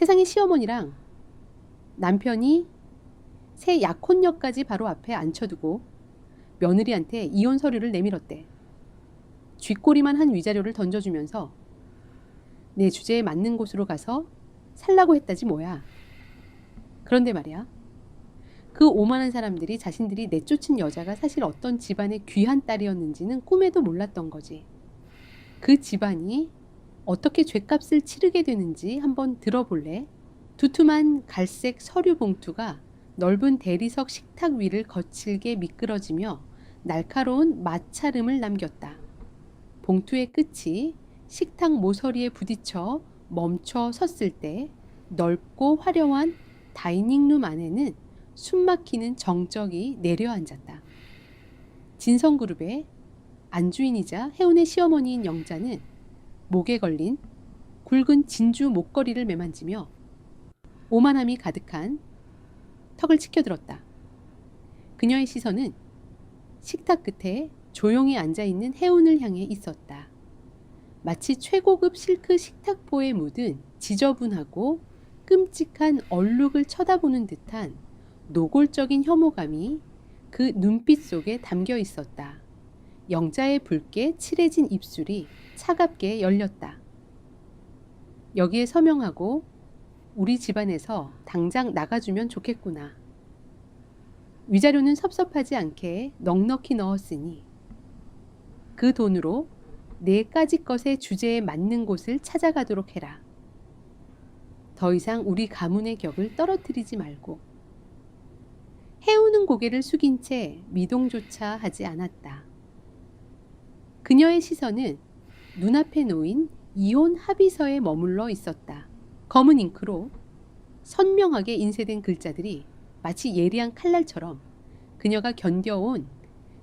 세상에 시어머니랑 남편이 새 약혼녀까지 바로 앞에 앉혀두고 며느리한테 이혼 서류를 내밀었대. 쥐꼬리만 한 위자료를 던져주면서 내 주제에 맞는 곳으로 가서 살라고 했다지 뭐야. 그런데 말이야, 그 오만한 사람들이 자신들이 내쫓은 여자가 사실 어떤 집안의 귀한 딸이었는지는 꿈에도 몰랐던 거지. 그 집안이 어떻게 죗값을 치르게 되는지 한번 들어볼래? 두툼한 갈색 서류 봉투가 넓은 대리석 식탁 위를 거칠게 미끄러지며 날카로운 마찰음을 남겼다. 봉투의 끝이 식탁 모서리에 부딪혀 멈춰 섰을 때 넓고 화려한 다이닝룸 안에는 숨막히는 정적이 내려앉았다. 진성그룹의 안주인이자 해운의 시어머니인 영자는 목에 걸린 굵은 진주 목걸이를 매만지며 오만함이 가득한 턱을 치켜들었다. 그녀의 시선은 식탁 끝에 조용히 앉아있는 해운을 향해 있었다. 마치 최고급 실크 식탁보에 묻은 지저분하고 끔찍한 얼룩을 쳐다보는 듯한 노골적인 혐오감이 그 눈빛 속에 담겨 있었다. 영자의 붉게 칠해진 입술이 차갑게 열렸다. 여기에 서명하고 우리 집안에서 당장 나가주면 좋겠구나. 위자료는 섭섭하지 않게 넉넉히 넣었으니 그 돈으로 내 까짓 것의 주제에 맞는 곳을 찾아가도록 해라. 더 이상 우리 가문의 격을 떨어뜨리지 말고. 해우는 고개를 숙인 채 미동조차 하지 않았다. 그녀의 시선은 눈앞에 놓인 이혼 합의서에 머물러 있었다. 검은 잉크로 선명하게 인쇄된 글자들이 마치 예리한 칼날처럼 그녀가 견뎌온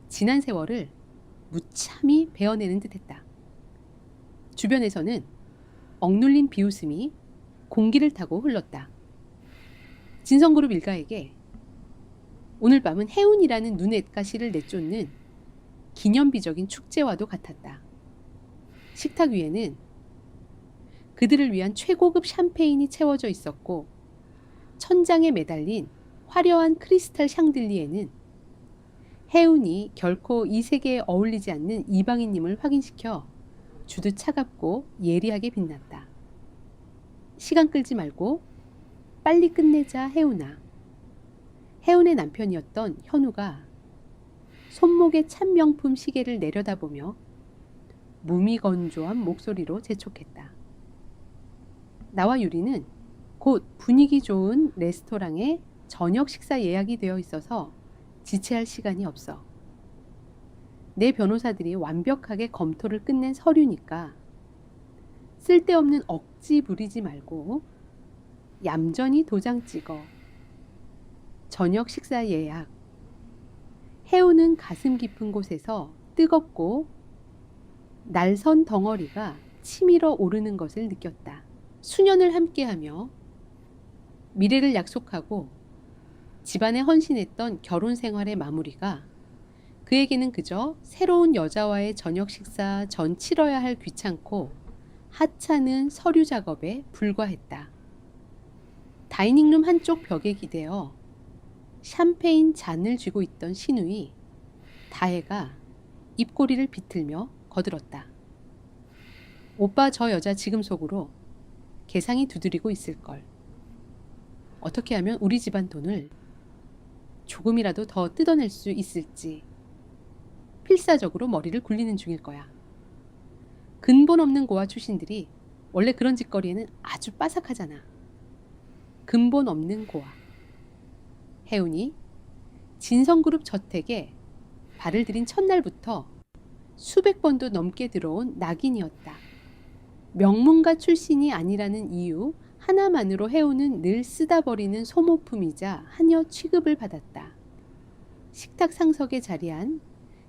지난 세월을 무참히 베어내는 듯했다. 주변에서는 억눌린 비웃음이 공기를 타고 흘렀다. 진성그룹 일가에게 오늘 밤은 해운이라는 눈엣가시를 내쫓는 기념비적인 축제와도 같았다. 식탁 위에는 그들을 위한 최고급 샴페인이 채워져 있었고 천장에 매달린 화려한 크리스탈 샹들리에는 해운이 결코 이 세계에 어울리지 않는 이방인임을 확인시켜 주듯 차갑고 예리하게 빛났다. 시간 끌지 말고 빨리 끝내자 해운아. 해운의 남편이었던 현우가 손목에 찬 명품 시계를 내려다보며 무미건조한 목소리로 재촉했다. 나와 유리는 곧 분위기 좋은 레스토랑에 저녁 식사 예약이 되어 있어서 지체할 시간이 없어. 내 변호사들이 완벽하게 검토를 끝낸 서류니까 쓸데없는 억지 부리지 말고 얌전히 도장 찍어. 저녁 식사 예약. 해우는 가슴 깊은 곳에서 뜨겁고 날선 덩어리가 치밀어 오르는 것을 느꼈다. 수년을 함께하며 미래를 약속하고 집안에 헌신했던 결혼 생활의 마무리가 그에게는 그저 새로운 여자와의 저녁 식사 전 치러야 할 귀찮고 하찮은 서류 작업에 불과했다. 다이닝룸 한쪽 벽에 기대어 샴페인 잔을 쥐고 있던 신우이 다혜가 입꼬리를 비틀며 거들었다. 오빠 저 여자 지금 속으로 개상이 두드리고 있을걸. 어떻게 하면 우리 집안 돈을 조금이라도 더 뜯어낼 수 있을지 필사적으로 머리를 굴리는 중일 거야. 근본 없는 고아 출신들이 원래 그런 짓거리에는 아주 빠삭하잖아. 근본 없는 고아. 해운이 진성그룹 저택에 발을 들인 첫날부터 수백 번도 넘게 들어온 낙인이었다. 명문가 출신이 아니라는 이유 하나만으로 해운은 늘 쓰다 버리는 소모품이자 하녀 취급을 받았다. 식탁 상석에 자리한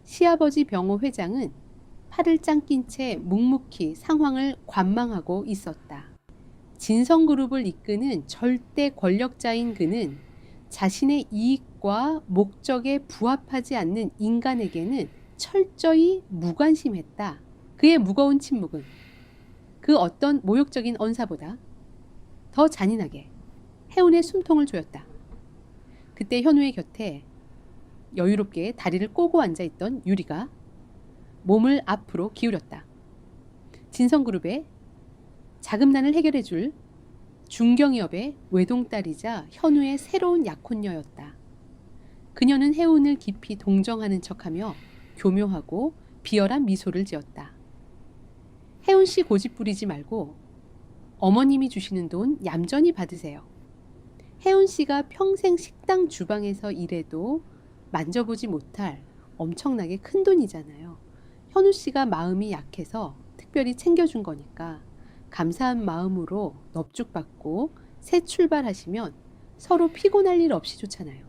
시아버지 병호 회장은 팔을 짱낀 채 묵묵히 상황을 관망하고 있었다. 진성그룹을 이끄는 절대 권력자인 그는 자신의 이익과 목적에 부합하지 않는 인간에게는 철저히 무관심했다. 그의 무거운 침묵은 그 어떤 모욕적인 언사보다 더 잔인하게 혜운의 숨통을 조였다. 그때 현우의 곁에 여유롭게 다리를 꼬고 앉아있던 유리가 몸을 앞으로 기울였다. 진성그룹의 자금난을 해결해줄 중경이업의 외동딸이자 현우의 새로운 약혼녀였다. 그녀는 혜운을 깊이 동정하는 척하며 교묘하고 비열한 미소를 지었다. 혜운 씨 고집 부리지 말고 어머님이 주시는 돈 얌전히 받으세요. 혜운 씨가 평생 식당 주방에서 일해도 만져보지 못할 엄청나게 큰 돈이잖아요. 현우 씨가 마음이 약해서 특별히 챙겨준 거니까 감사한 마음으로 넙죽받고 새 출발하시면 서로 피곤할 일 없이 좋잖아요.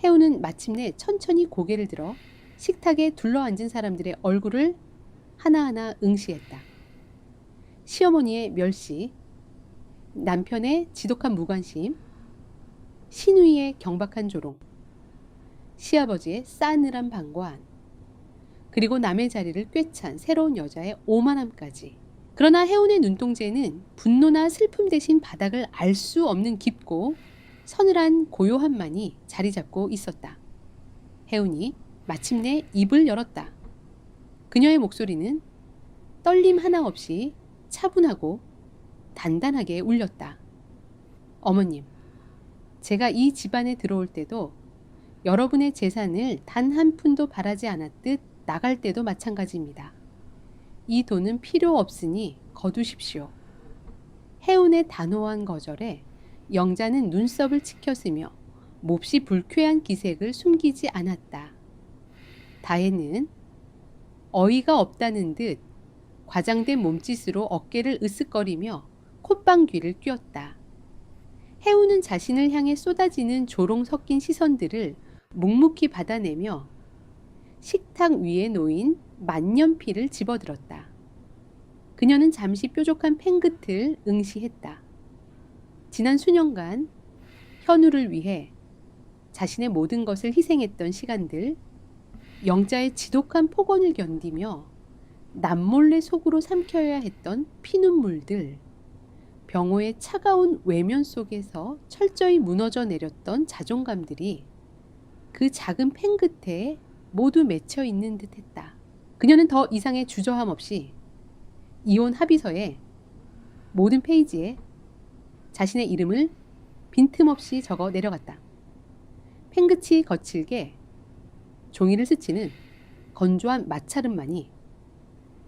혜우는 마침내 천천히 고개를 들어 식탁에 둘러앉은 사람들의 얼굴을 하나하나 응시했다. 시어머니의 멸시, 남편의 지독한 무관심, 시누이의 경박한 조롱, 시아버지의 싸늘한 방관, 그리고 남의 자리를 꿰찬 새로운 여자의 오만함까지. 그러나 혜운의 눈동자에는 분노나 슬픔 대신 바닥을 알 수 없는 깊고 서늘한 고요함만이 자리 잡고 있었다. 혜운이 마침내 입을 열었다. 그녀의 목소리는 떨림 하나 없이 차분하고 단단하게 울렸다. 어머님, 제가 이 집안에 들어올 때도 여러분의 재산을 단 한 푼도 바라지 않았듯 나갈 때도 마찬가지입니다. 이 돈은 필요 없으니 거두십시오. 혜운의 단호한 거절에 영자는 눈썹을 치켰으며 몹시 불쾌한 기색을 숨기지 않았다. 다혜는 어이가 없다는 듯 과장된 몸짓으로 어깨를 으쓱거리며 콧방귀를 뀌었다. 혜우는 자신을 향해 쏟아지는 조롱 섞인 시선들을 묵묵히 받아내며 식탁 위에 놓인 만년필을 집어들었다. 그녀는 잠시 뾰족한 펜끝을 응시했다. 지난 수년간 현우를 위해 자신의 모든 것을 희생했던 시간들, 영자의 지독한 폭언을 견디며 남몰래 속으로 삼켜야 했던 피눈물들, 병호의 차가운 외면 속에서 철저히 무너져 내렸던 자존감들이 그 작은 펜 끝에 모두 맺혀 있는 듯 했다. 그녀는 더 이상의 주저함 없이 이혼 합의서에 모든 페이지에 자신의 이름을 빈틈없이 적어 내려갔다. 펜끝이 거칠게 종이를 스치는 건조한 마찰음만이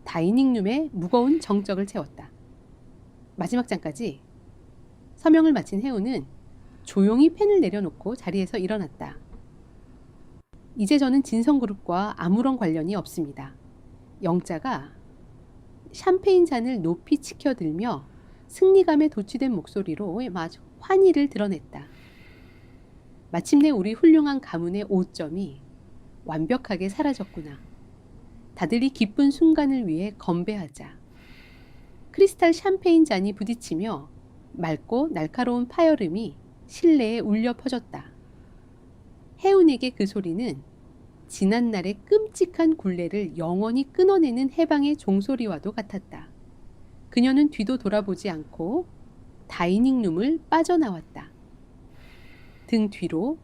다이닝룸의 무거운 정적을 채웠다. 마지막 장까지 서명을 마친 혜우는 조용히 펜을 내려놓고 자리에서 일어났다. 이제 저는 진성그룹과 아무런 관련이 없습니다. 영자가 샴페인 잔을 높이 치켜들며 승리감에 도취된 목소리로 마저 환희를 드러냈다. 마침내 우리 훌륭한 가문의 오점이 완벽하게 사라졌구나. 다들 이 기쁜 순간을 위해 건배하자. 크리스탈 샴페인 잔이 부딪히며 맑고 날카로운 파열음이 실내에 울려 퍼졌다. 혜운에게 그 소리는 지난날의 끔찍한 굴레를 영원히 끊어내는 해방의 종소리와도 같았다. 그녀는 뒤도 돌아보지 않고 다이닝룸을 빠져나왔다. 등 뒤로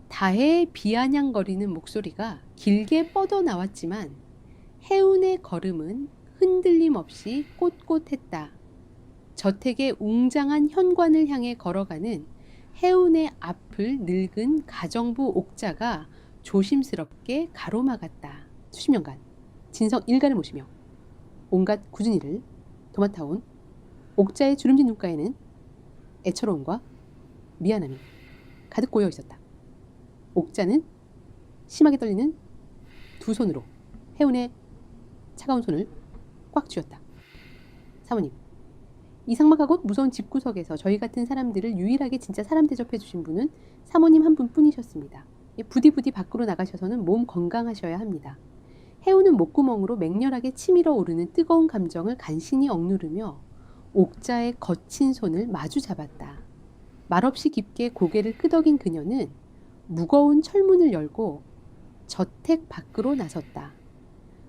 다혜의 비아냥거리는 목소리가 길게 뻗어나왔지만 혜운의 걸음은 흔들림 없이 꼿꼿했다. 저택의 웅장한 현관을 향해 걸어가는 혜운의 앞을 늙은 가정부 옥자가 조심스럽게 가로막았다. 수십 년간 진성 일가를 모시며 온갖 굳은 일을 도맡아온 옥자의 주름진 눈가에는 애처로움과 미안함이 가득 고여 있었다. 옥자는 심하게 떨리는 두 손으로 혜운의 차가운 손을 꽉 쥐었다. 사모님, 이 삭막하고 무서운 집구석에서 저희 같은 사람들을 유일하게 진짜 사람 대접해 주신 분은 사모님 한 분뿐이셨습니다. 부디부디 밖으로 나가셔서는 몸 건강하셔야 합니다. 혜우는 목구멍으로 맹렬하게 치밀어 오르는 뜨거운 감정을 간신히 억누르며 옥자의 거친 손을 마주 잡았다. 말없이 깊게 고개를 끄덕인 그녀는 무거운 철문을 열고 저택 밖으로 나섰다.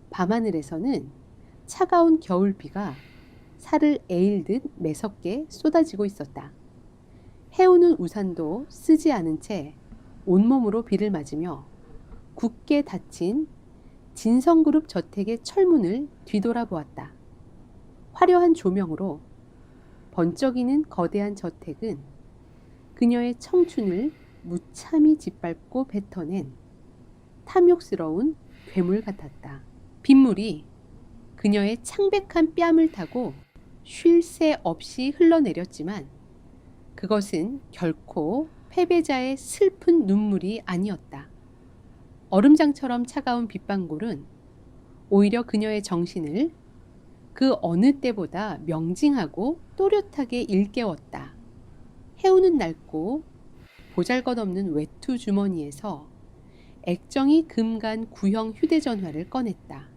밤하늘에서는 차가운 겨울비가 살을 에일듯 매섭게 쏟아지고 있었다. 해우는 우산도 쓰지 않은 채 온몸으로 비를 맞으며 굳게 닫힌 진성그룹 저택의 철문을 뒤돌아보았다. 화려한 조명으로 번쩍이는 거대한 저택은 그녀의 청춘을 무참히 짓밟고 뱉어낸 탐욕스러운 괴물 같았다. 빗물이 그녀의 창백한 뺨을 타고 쉴 새 없이 흘러내렸지만 그것은 결코 패배자의 슬픈 눈물이 아니었다. 얼음장처럼 차가운 빗방울은 오히려 그녀의 정신을 그 어느 때보다 명징하고 또렷하게 일깨웠다. 해우는 낡고 보잘것없는 외투 주머니에서 액정이 금간 구형 휴대전화를 꺼냈다.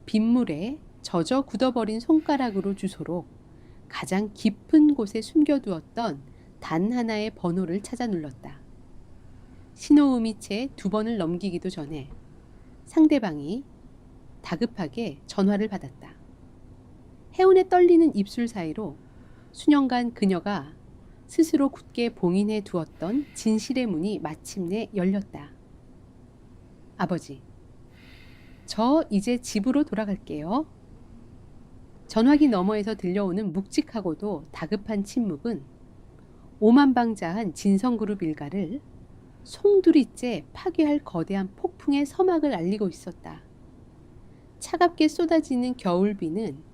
빗물에 젖어 굳어버린 손가락으로 주소록 가장 깊은 곳에 숨겨두었던 단 하나의 번호를 찾아 눌렀다. 신호음이 채 2번을 넘기기도 전에 상대방이 다급하게 전화를 받았다. 해운의 떨리는 입술 사이로 수년간 그녀가 스스로 굳게 봉인해 두었던 진실의 문이 마침내 열렸다. 아버지, 저 이제 집으로 돌아갈게요. 전화기 너머에서 들려오는 묵직하고도 다급한 침묵은 오만방자한 진성그룹 일가를 송두리째 파괴할 거대한 폭풍의 서막을 알리고 있었다. 차갑게 쏟아지는 겨울비는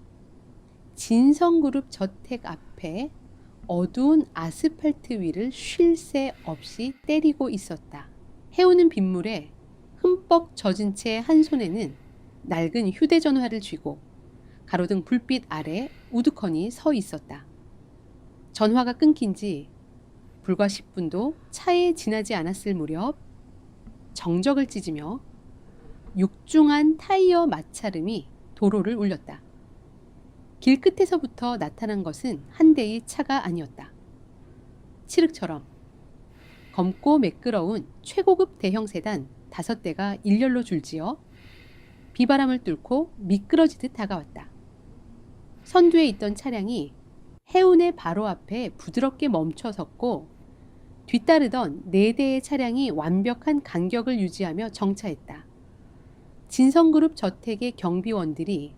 진성그룹 저택 앞에 어두운 아스팔트 위를 쉴 새 없이 때리고 있었다. 해오는 빗물에 흠뻑 젖은 채 한 손에는 낡은 휴대전화를 쥐고 가로등 불빛 아래 우두커니 서 있었다. 전화가 끊긴 지 불과 10분도 차에 지나지 않았을 무렵 정적을 찢으며 육중한 타이어 마찰음이 도로를 울렸다. 길 끝에서부터 나타난 것은 한 대의 차가 아니었다. 칠흑처럼 검고 매끄러운 최고급 대형 세단 5대가 일렬로 줄지어 비바람을 뚫고 미끄러지듯 다가왔다. 선두에 있던 차량이 해운의 바로 앞에 부드럽게 멈춰 섰고 뒤따르던 4대의 차량이 완벽한 간격을 유지하며 정차했다. 진성그룹 저택의 경비원들이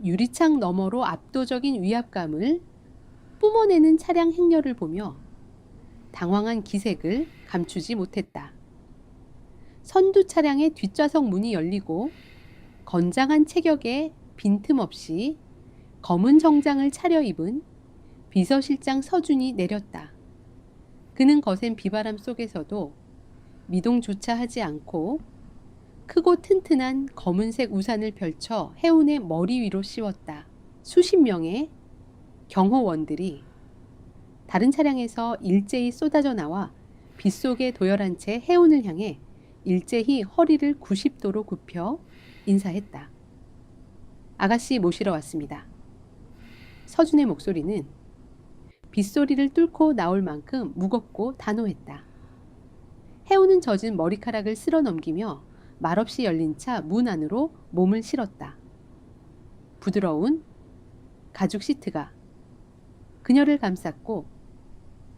유리창 너머로 압도적인 위압감을 뿜어내는 차량 행렬을 보며 당황한 기색을 감추지 못했다. 선두 차량의 뒷좌석 문이 열리고 건장한 체격에 빈틈없이 검은 정장을 차려입은 비서실장 서준이 내렸다. 그는 거센 비바람 속에서도 미동조차 하지 않고 크고 튼튼한 검은색 우산을 펼쳐 해운의 머리 위로 씌웠다. 수십 명의 경호원들이 다른 차량에서 일제히 쏟아져 나와 빗속에 도열한 채 해운을 향해 일제히 허리를 90도로 굽혀 인사했다. 아가씨 모시러 왔습니다. 서준의 목소리는 빗소리를 뚫고 나올 만큼 무겁고 단호했다. 해운은 젖은 머리카락을 쓸어 넘기며 말없이 열린 차 문 안으로 몸을 실었다. 부드러운 가죽 시트가 그녀를 감쌌고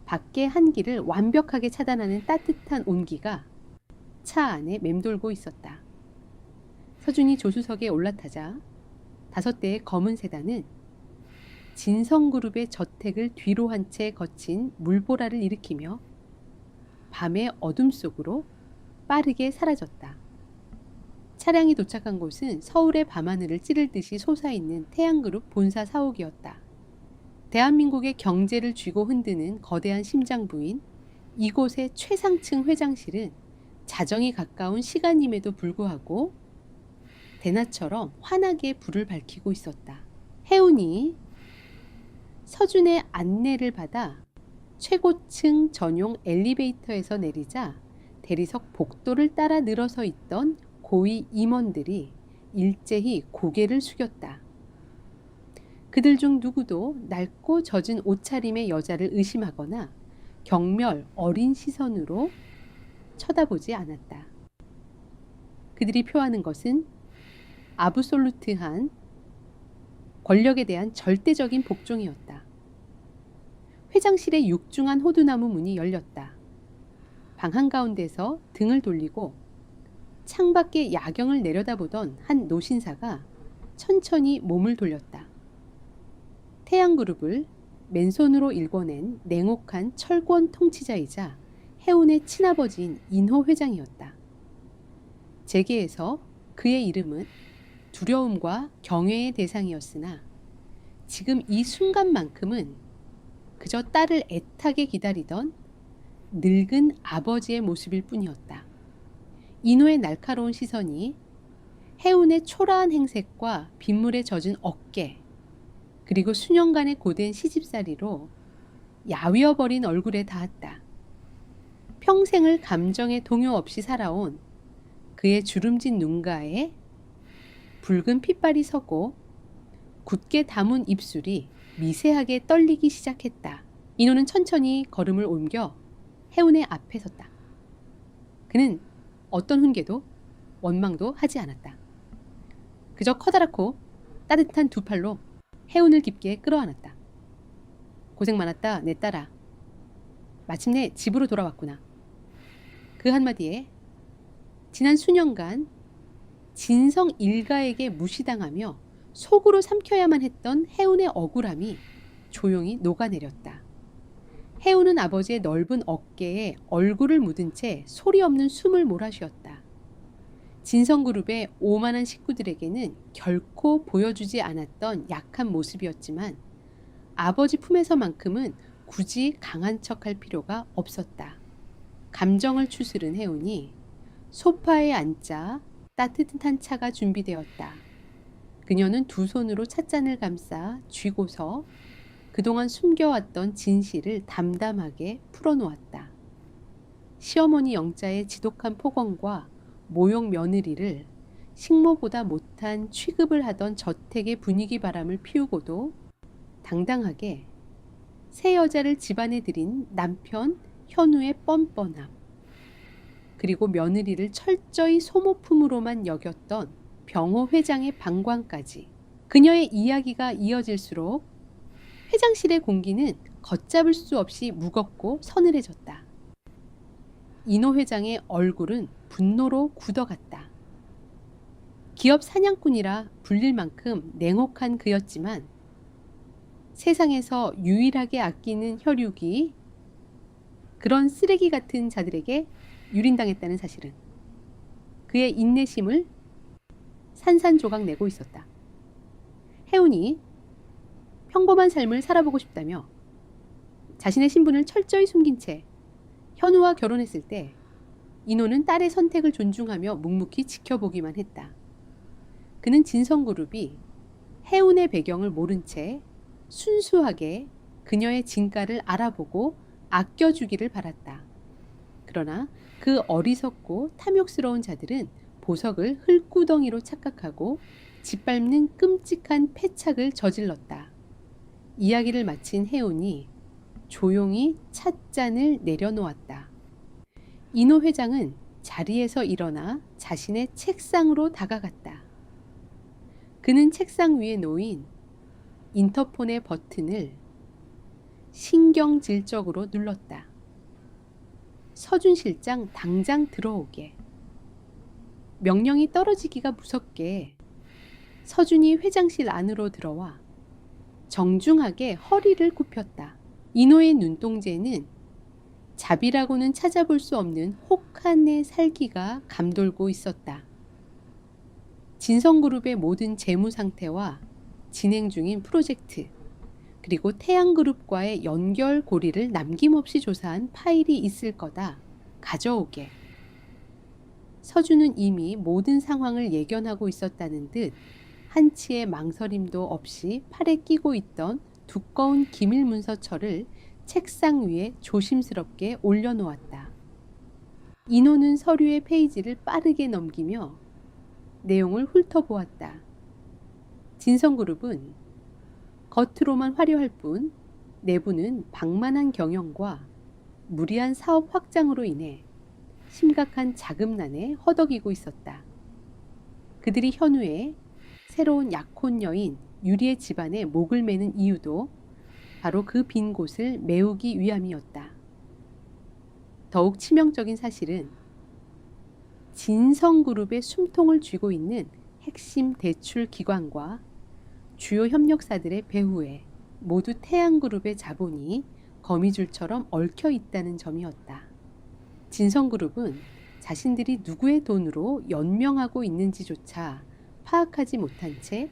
밖의 한기를 완벽하게 차단하는 따뜻한 온기가 차 안에 맴돌고 있었다. 서준이 조수석에 올라타자 5대의 검은 세단은 진성그룹의 저택을 뒤로 한 채 거친 물보라를 일으키며 밤의 어둠 속으로 빠르게 사라졌다. 차량이 도착한 곳은 서울의 밤하늘을 찌를 듯이 솟아있는 태양그룹 본사 사옥이었다. 대한민국의 경제를 쥐고 흔드는 거대한 심장부인 이곳의 최상층 회장실은 자정이 가까운 시간임에도 불구하고 대낮처럼 환하게 불을 밝히고 있었다. 해운이 서준의 안내를 받아 최고층 전용 엘리베이터에서 내리자 대리석 복도를 따라 늘어서 있던 고위 임원들이 일제히 고개를 숙였다. 그들 중 누구도 낡고 젖은 옷차림의 여자를 의심하거나 경멸 어린 시선으로 쳐다보지 않았다. 그들이 표하는 것은 아브솔루트한 권력에 대한 절대적인 복종이었다. 회장실의 육중한 호두나무 문이 열렸다. 방 한가운데서 등을 돌리고 창밖에 야경을 내려다보던 한 노신사가 천천히 몸을 돌렸다. 태양그룹을 맨손으로 일궈낸 냉혹한 철권 통치자이자 해운의 친아버지인 인호 회장이었다. 재계에서 그의 이름은 두려움과 경외의 대상이었으나 지금 이 순간만큼은 그저 딸을 애타게 기다리던 늙은 아버지의 모습일 뿐이었다. 인호의 날카로운 시선이 해운의 초라한 행색과 빗물에 젖은 어깨, 그리고 수년간의 고된 시집살이로 야위어버린 얼굴에 닿았다. 평생을 감정에 동요 없이 살아온 그의 주름진 눈가에 붉은 핏발이 서고 굳게 담은 입술이 미세하게 떨리기 시작했다. 인호는 천천히 걸음을 옮겨 해운의 앞에 섰다. 그는 어떤 훈계도 원망도 하지 않았다. 그저 커다랗고 따뜻한 두 팔로 해운을 깊게 끌어안았다. 고생 많았다, 내 딸아. 마침내 집으로 돌아왔구나. 그 한마디에 지난 수년간 진성 일가에게 무시당하며 속으로 삼켜야만 했던 해운의 억울함이 조용히 녹아내렸다. 해운은 아버지의 넓은 어깨에 얼굴을 묻은 채 소리 없는 숨을 몰아쉬었다. 진성그룹의 오만한 식구들에게는 결코 보여주지 않았던 약한 모습이었지만 아버지 품에서만큼은 굳이 강한 척할 필요가 없었다. 감정을 추스른 해운이 소파에 앉자 따뜻한 차가 준비되었다. 그녀는 두 손으로 찻잔을 감싸 쥐고서 그동안 숨겨왔던 진실을 담담하게 풀어놓았다. 시어머니 영자의 지독한 폭언과 모욕 며느리를 식모보다 못한 취급을 하던 저택의 분위기 바람을 피우고도 당당하게 새 여자를 집안에 들인 남편 현우의 뻔뻔함, 그리고 며느리를 철저히 소모품으로만 여겼던 병호 회장의 방광까지 그녀의 이야기가 이어질수록 회장실의 공기는 걷잡을 수 없이 무겁고 서늘해졌다. 인호 회장의 얼굴은 분노로 굳어갔다. 기업 사냥꾼이라 불릴 만큼 냉혹한 그였지만 세상에서 유일하게 아끼는 혈육이 그런 쓰레기 같은 자들에게 유린당했다는 사실은 그의 인내심을 산산조각 내고 있었다. 해운이 평범한 삶을 살아보고 싶다며 자신의 신분을 철저히 숨긴 채 현우와 결혼했을 때 인호는 딸의 선택을 존중하며 묵묵히 지켜보기만 했다. 그는 진성그룹이 해운의 배경을 모른 채 순수하게 그녀의 진가를 알아보고 아껴주기를 바랐다. 그러나 그 어리석고 탐욕스러운 자들은 보석을 흙구덩이로 착각하고 짓밟는 끔찍한 패착을 저질렀다. 이야기를 마친 해운이 조용히 찻잔을 내려놓았다. 인호 회장은 자리에서 일어나 자신의 책상으로 다가갔다. 그는 책상 위에 놓인 인터폰의 버튼을 신경질적으로 눌렀다. 서준 실장 당장 들어오게. 명령이 떨어지기가 무섭게 서준이 회장실 안으로 들어와 정중하게 허리를 굽혔다. 인호의 눈동자에는 자비라고는 찾아볼 수 없는 혹한의 살기가 감돌고 있었다. 진성그룹의 모든 재무 상태와 진행 중인 프로젝트, 그리고 태양그룹과의 연결 고리를 남김없이 조사한 파일이 있을 거다. 가져오게. 서준은 이미 모든 상황을 예견하고 있었다는 듯 한치의 망설임도 없이 팔에 끼고 있던 두꺼운 기밀 문서철을 책상 위에 조심스럽게 올려놓았다. 인호는 서류의 페이지를 빠르게 넘기며 내용을 훑어보았다. 진성그룹은 겉으로만 화려할 뿐 내부는 방만한 경영과 무리한 사업 확장으로 인해 심각한 자금난에 허덕이고 있었다. 그들이 현우의 새로운 약혼 여인 유리의 집안에 목을 매는 이유도 바로 그 빈 곳을 메우기 위함이었다. 더욱 치명적인 사실은 진성그룹의 숨통을 쥐고 있는 핵심 대출 기관과 주요 협력사들의 배후에 모두 태양그룹의 자본이 거미줄처럼 얽혀 있다는 점이었다. 진성그룹은 자신들이 누구의 돈으로 연명하고 있는지조차 파악하지 못한 채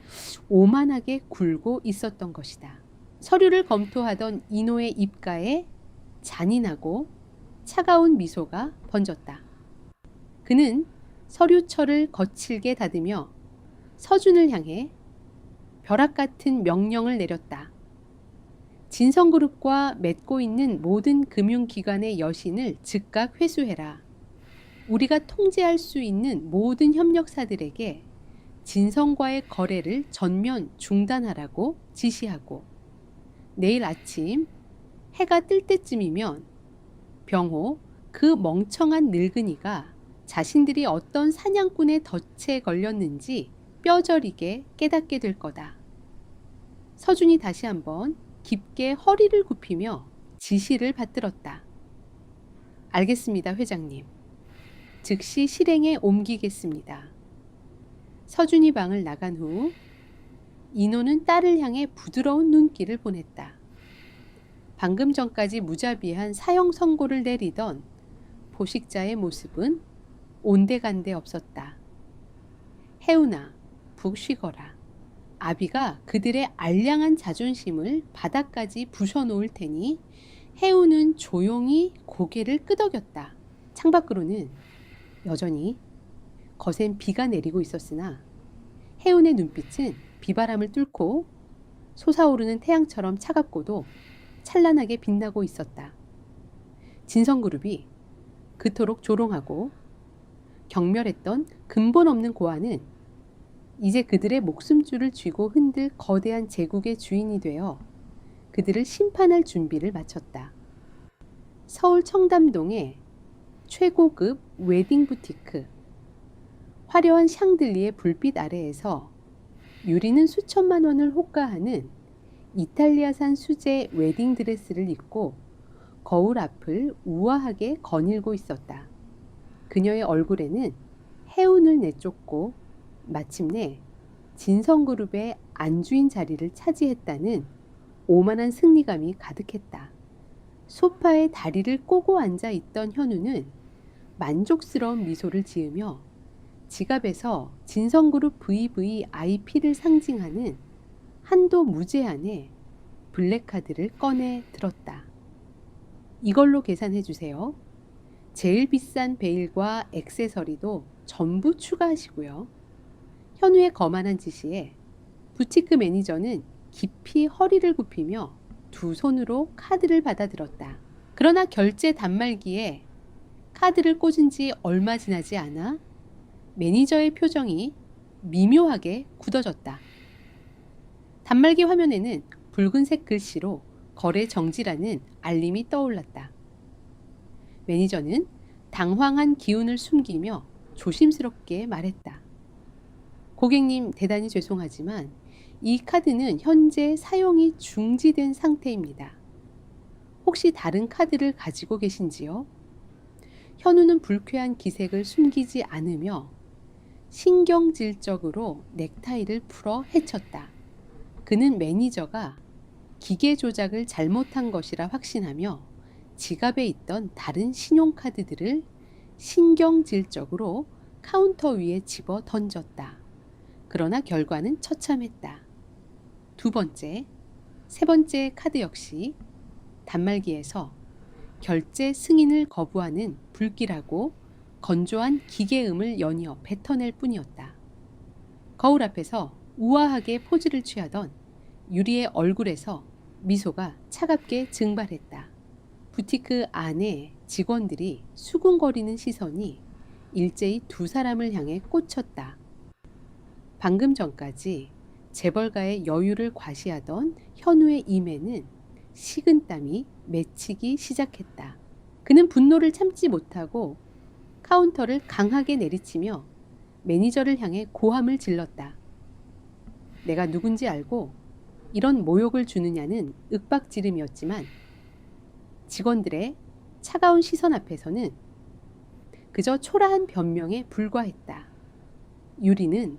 오만하게 굴고 있었던 것이다. 서류를 검토하던 이노의 입가에 잔인하고 차가운 미소가 번졌다. 그는 서류철을 거칠게 다듬며 서준을 향해 벼락 같은 명령을 내렸다. 진성그룹과 맺고 있는 모든 금융기관의 여신을 즉각 회수해라. 우리가 통제할 수 있는 모든 협력사들에게 진성과의 거래를 전면 중단하라고 지시하고, 내일 아침 해가 뜰 때쯤이면 병호 그 멍청한 늙은이가 자신들이 어떤 사냥꾼의 덫에 걸렸는지 뼈저리게 깨닫게 될 거다. 서준이 다시 한번 깊게 허리를 굽히며 지시를 받들었다. 알겠습니다, 회장님. 즉시 실행에 옮기겠습니다. 서준이 방을 나간 후 인호는 딸을 향해 부드러운 눈길을 보냈다. 방금 전까지 무자비한 사형 선고를 내리던 포식자의 모습은 온데간데 없었다. 혜운아, 푹 쉬거라. 아비가 그들의 알량한 자존심을 바닥까지 부셔놓을 테니. 혜운은 조용히 고개를 끄덕였다. 창밖으로는 여전히 거센 비가 내리고 있었으나 혜운의 눈빛은 비바람을 뚫고 솟아오르는 태양처럼 차갑고도 찬란하게 빛나고 있었다. 진성그룹이 그토록 조롱하고 경멸했던 근본 없는 고아는 이제 그들의 목숨줄을 쥐고 흔들 거대한 제국의 주인이 되어 그들을 심판할 준비를 마쳤다. 서울 청담동의 최고급 웨딩 부티크. 화려한 샹들리의 불빛 아래에서 유리는 수천만 원을 호가하는 이탈리아산 수제 웨딩 드레스를 입고 거울 앞을 우아하게 거닐고 있었다. 그녀의 얼굴에는 해운을 내쫓고 마침내 진성그룹의 안주인 자리를 차지했다는 오만한 승리감이 가득했다. 소파에 다리를 꼬고 앉아 있던 현우는 만족스러운 미소를 지으며 지갑에서 진성그룹 VVIP를 상징하는 한도 무제한의 블랙카드를 꺼내 들었다. 이걸로 계산해 주세요. 제일 비싼 베일과 액세서리도 전부 추가하시고요. 현우의 거만한 지시에 부티크 매니저는 깊이 허리를 굽히며 두 손으로 카드를 받아들었다. 그러나 결제 단말기에 카드를 꽂은 지 얼마 지나지 않아 매니저의 표정이 미묘하게 굳어졌다. 단말기 화면에는 붉은색 글씨로 거래 정지라는 알림이 떠올랐다. 매니저는 당황한 기운을 숨기며 조심스럽게 말했다. 고객님, 대단히 죄송하지만 이 카드는 현재 사용이 중지된 상태입니다. 혹시 다른 카드를 가지고 계신지요? 현우는 불쾌한 기색을 숨기지 않으며 신경질적으로 넥타이를 풀어 헤쳤다. 그는 매니저가 기계 조작을 잘못한 것이라 확신하며 지갑에 있던 다른 신용카드들을 신경질적으로 카운터 위에 집어 던졌다. 그러나 결과는 처참했다. 두 번째, 세 번째 카드 역시 단말기에서 결제 승인을 거부하는 불길하고 건조한 기계음을 연이어 뱉어낼 뿐이었다. 거울 앞에서 우아하게 포즈를 취하던 유리의 얼굴에서 미소가 차갑게 증발했다. 부티크 안에 직원들이 수군거리는 시선이 일제히 두 사람을 향해 꽂혔다. 방금 전까지 재벌가의 여유를 과시하던 현우의 임에는 식은땀이 맺히기 시작했다. 그는 분노를 참지 못하고 카운터를 강하게 내리치며 매니저를 향해 고함을 질렀다. 내가 누군지 알고 이런 모욕을 주느냐는 윽박지름이었지만 직원들의 차가운 시선 앞에서는 그저 초라한 변명에 불과했다. 유리는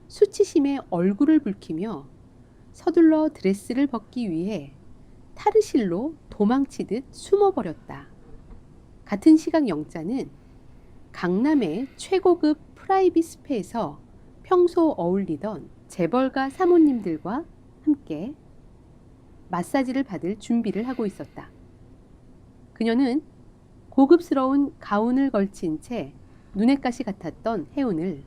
수치심에 얼굴을 붉히며 서둘러 드레스를 벗기 위해 탈의실로 도망치듯 숨어버렸다. 같은 시각 영자는 강남의 최고급 프라이빗 스페에서 평소 어울리던 재벌가 사모님들과 함께 마사지를 받을 준비를 하고 있었다. 그녀는 고급스러운 가운을 걸친 채 눈엣가시 같았던 혜운을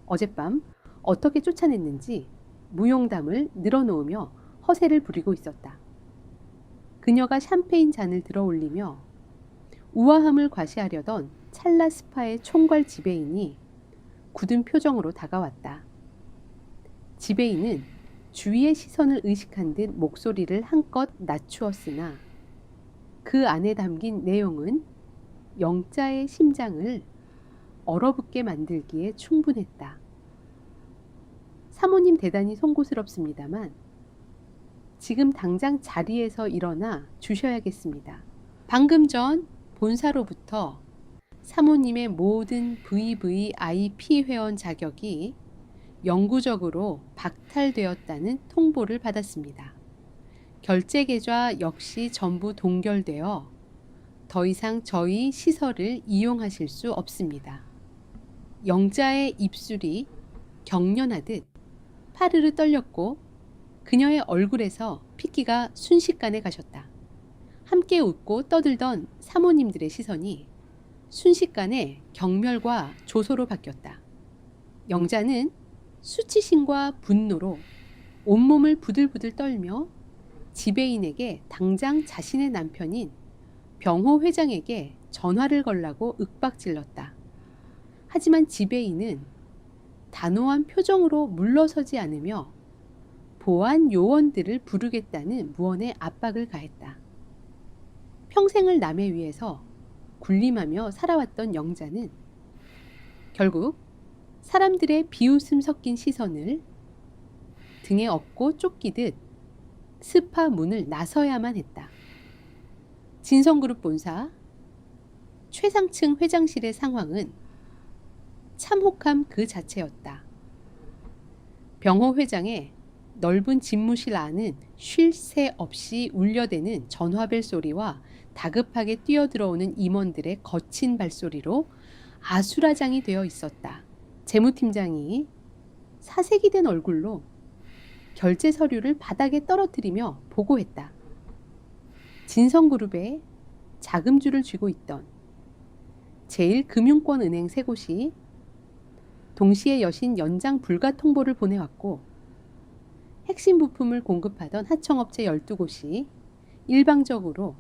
어젯밤 어떻게 쫓아냈는지 무용담을 늘어놓으며 허세를 부리고 있었다. 그녀가 샴페인 잔을 들어 올리며 우아함을 과시하려던 찰나 스파의 총괄 지배인이 굳은 표정으로 다가왔다. 지배인은 주위의 시선을 의식한 듯 목소리를 한껏 낮추었으나 그 안에 담긴 내용은 영자의 심장을 얼어붙게 만들기에 충분했다. 사모님 대단히 송구스럽습니다만 지금 당장 자리에서 일어나 주셔야겠습니다. 방금 전 본사로부터 사모님의 모든 VVIP 회원 자격이 영구적으로 박탈되었다는 통보를 받았습니다. 결제 계좌 역시 전부 동결되어 더 이상 저희 시설을 이용하실 수 없습니다. 영자의 입술이 경련하듯 파르르 떨렸고 그녀의 얼굴에서 핏기가 순식간에 가셨다. 함께 웃고 떠들던 사모님들의 시선이 순식간에 경멸과 조소로 바뀌었다. 영자는 수치심과 분노로 온몸을 부들부들 떨며 지배인에게 당장 자신의 남편인 병호 회장에게 전화를 걸라고 윽박질렀다. 하지만 지배인은 단호한 표정으로 물러서지 않으며 보안 요원들을 부르겠다는 무언의 압박을 가했다. 평생을 남의 위해서 군림하며 살아왔던 영자는 결국 사람들의 비웃음 섞인 시선을 등에 업고 쫓기듯 스파 문을 나서야만 했다. 진성그룹 본사 최상층 회장실의 상황은 참혹함 그 자체였다. 병호 회장의 넓은 집무실 안은 쉴 새 없이 울려대는 전화벨 소리와 다급하게 뛰어들어오는 임원들의 거친 발소리로 아수라장이 되어 있었다. 재무팀장이 사색이 된 얼굴로 결제 서류를 바닥에 떨어뜨리며 보고했다. 진성그룹에 자금주를 쥐고 있던 제1금융권은행 세 곳이 동시에 여신 연장 불가 통보를 보내왔고 핵심 부품을 공급하던 하청업체 12곳이 일방적으로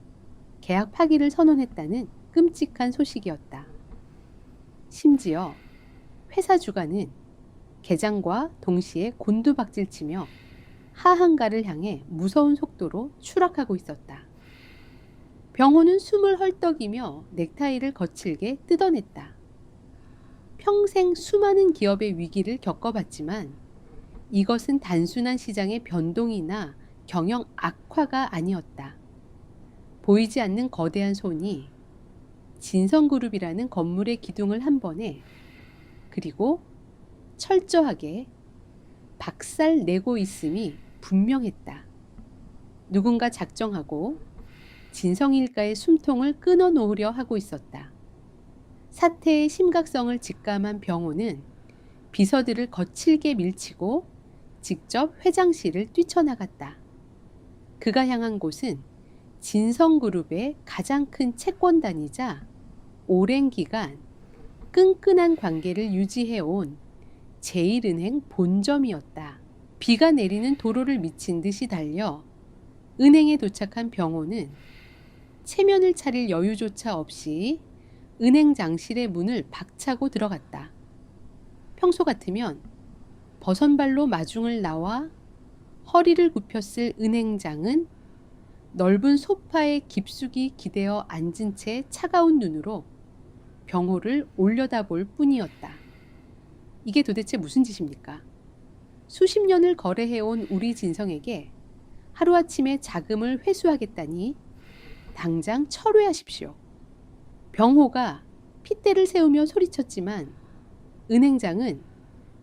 계약 파기를 선언했다는 끔찍한 소식이었다. 심지어 회사 주가는 개장과 동시에 곤두박질치며 하한가를 향해 무서운 속도로 추락하고 있었다. 병호는 숨을 헐떡이며 넥타이를 거칠게 뜯어냈다. 평생 수많은 기업의 위기를 겪어봤지만 이것은 단순한 시장의 변동이나 경영 악화가 아니었다. 보이지 않는 거대한 손이 진성그룹이라는 건물의 기둥을 한 번에 그리고 철저하게 박살 내고 있음이 분명했다. 누군가 작정하고 진성일가의 숨통을 끊어놓으려 하고 있었다. 사태의 심각성을 직감한 병호는 비서들을 거칠게 밀치고 직접 회장실을 뛰쳐나갔다. 그가 향한 곳은 진성그룹의 가장 큰 채권단이자 오랜 기간 끈끈한 관계를 유지해온 제1은행 본점이었다. 비가 내리는 도로를 미친 듯이 달려 은행에 도착한 병호는 체면을 차릴 여유조차 없이 은행 장실의 문을 박차고 들어갔다. 평소 같으면 버선발로 마중을 나와 허리를 굽혔을 은행장은 넓은 소파에 깊숙이 기대어 앉은 채 차가운 눈으로 병호를 올려다볼 뿐이었다. 이게 도대체 무슨 짓입니까? 수십 년을 거래해온 우리 진성에게 하루아침에 자금을 회수하겠다니 당장 철회하십시오. 병호가 핏대를 세우며 소리쳤지만 은행장은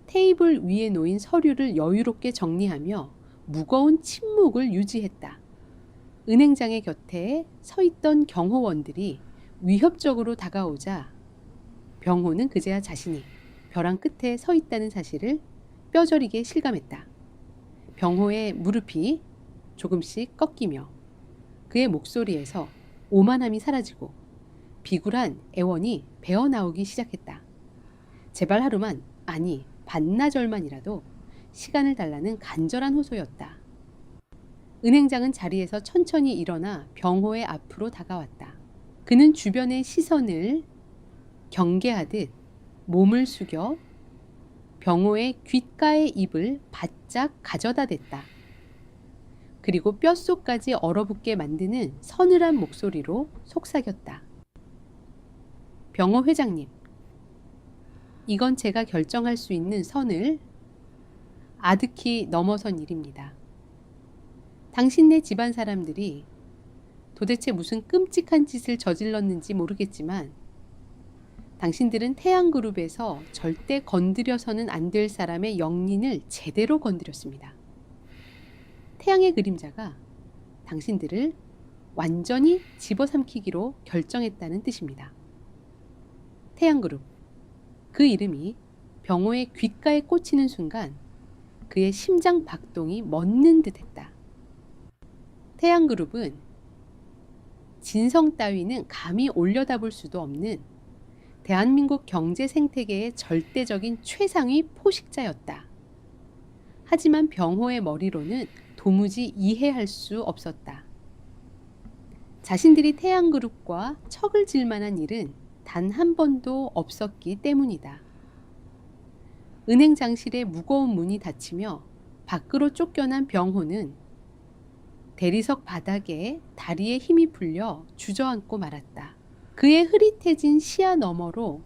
테이블 위에 놓인 서류를 여유롭게 정리하며 무거운 침묵을 유지했다. 은행장의 곁에 서 있던 경호원들이 위협적으로 다가오자 병호는 그제야 자신이 벼랑 끝에 서 있다는 사실을 뼈저리게 실감했다. 병호의 무릎이 조금씩 꺾이며 그의 목소리에서 오만함이 사라지고 비굴한 애원이 배어나오기 시작했다. 제발 하루만, 아니 반나절만이라도 시간을 달라는 간절한 호소였다. 은행장은 자리에서 천천히 일어나 병호의 앞으로 다가왔다. 그는 주변의 시선을 경계하듯 몸을 숙여 병호의 귓가의 입을 바짝 가져다 댔다. 그리고 뼛속까지 얼어붙게 만드는 서늘한 목소리로 속삭였다. 병호 회장님, 이건 제가 결정할 수 있는 선을 아득히 넘어선 일입니다. 당신네 집안 사람들이 도대체 무슨 끔찍한 짓을 저질렀는지 모르겠지만 당신들은 태양그룹에서 절대 건드려서는 안 될 사람의 영린을 제대로 건드렸습니다. 태양의 그림자가 당신들을 완전히 집어삼키기로 결정했다는 뜻입니다. 태양그룹, 그 이름이 병호의 귓가에 꽂히는 순간 그의 심장 박동이 멎는 듯했다. 태양그룹은 진성 따위는 감히 올려다볼 수도 없는 대한민국 경제 생태계의 절대적인 최상위 포식자였다. 하지만 병호의 머리로는 도무지 이해할 수 없었다. 자신들이 태양그룹과 척을 질 만한 일은 단 한 번도 없었기 때문이다. 은행장실의 무거운 문이 닫히며 밖으로 쫓겨난 병호는 대리석 바닥에 다리에 힘이 풀려 주저앉고 말았다. 그의 흐릿해진 시야 너머로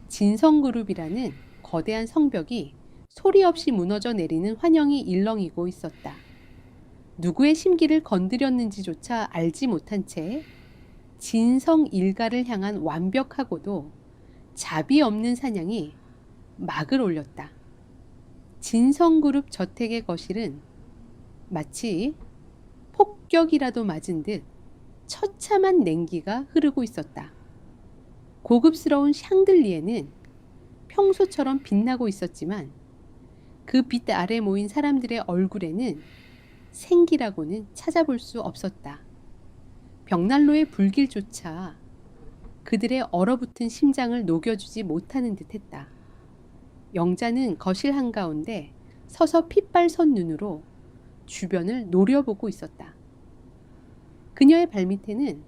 진성그룹이라는 거대한 성벽이 소리 없이 무너져 내리는 환영이 일렁이고 있었다. 누구의 심기를 건드렸는지조차 알지 못한 채 진성 일가를 향한 완벽하고도 자비 없는 사냥이 막을 올렸다. 진성그룹 저택의 거실은 마치 폭격이라도 맞은 듯 처참한 냉기가 흐르고 있었다. 고급스러운 샹들리에는 평소처럼 빛나고 있었지만 그 빛 아래 모인 사람들의 얼굴에는 생기라고는 찾아볼 수 없었다. 벽난로의 불길조차 그들의 얼어붙은 심장을 녹여주지 못하는 듯했다. 영자는 거실 한가운데 서서 핏발선 눈으로 주변을 노려보고 있었다. 그녀의 발밑에는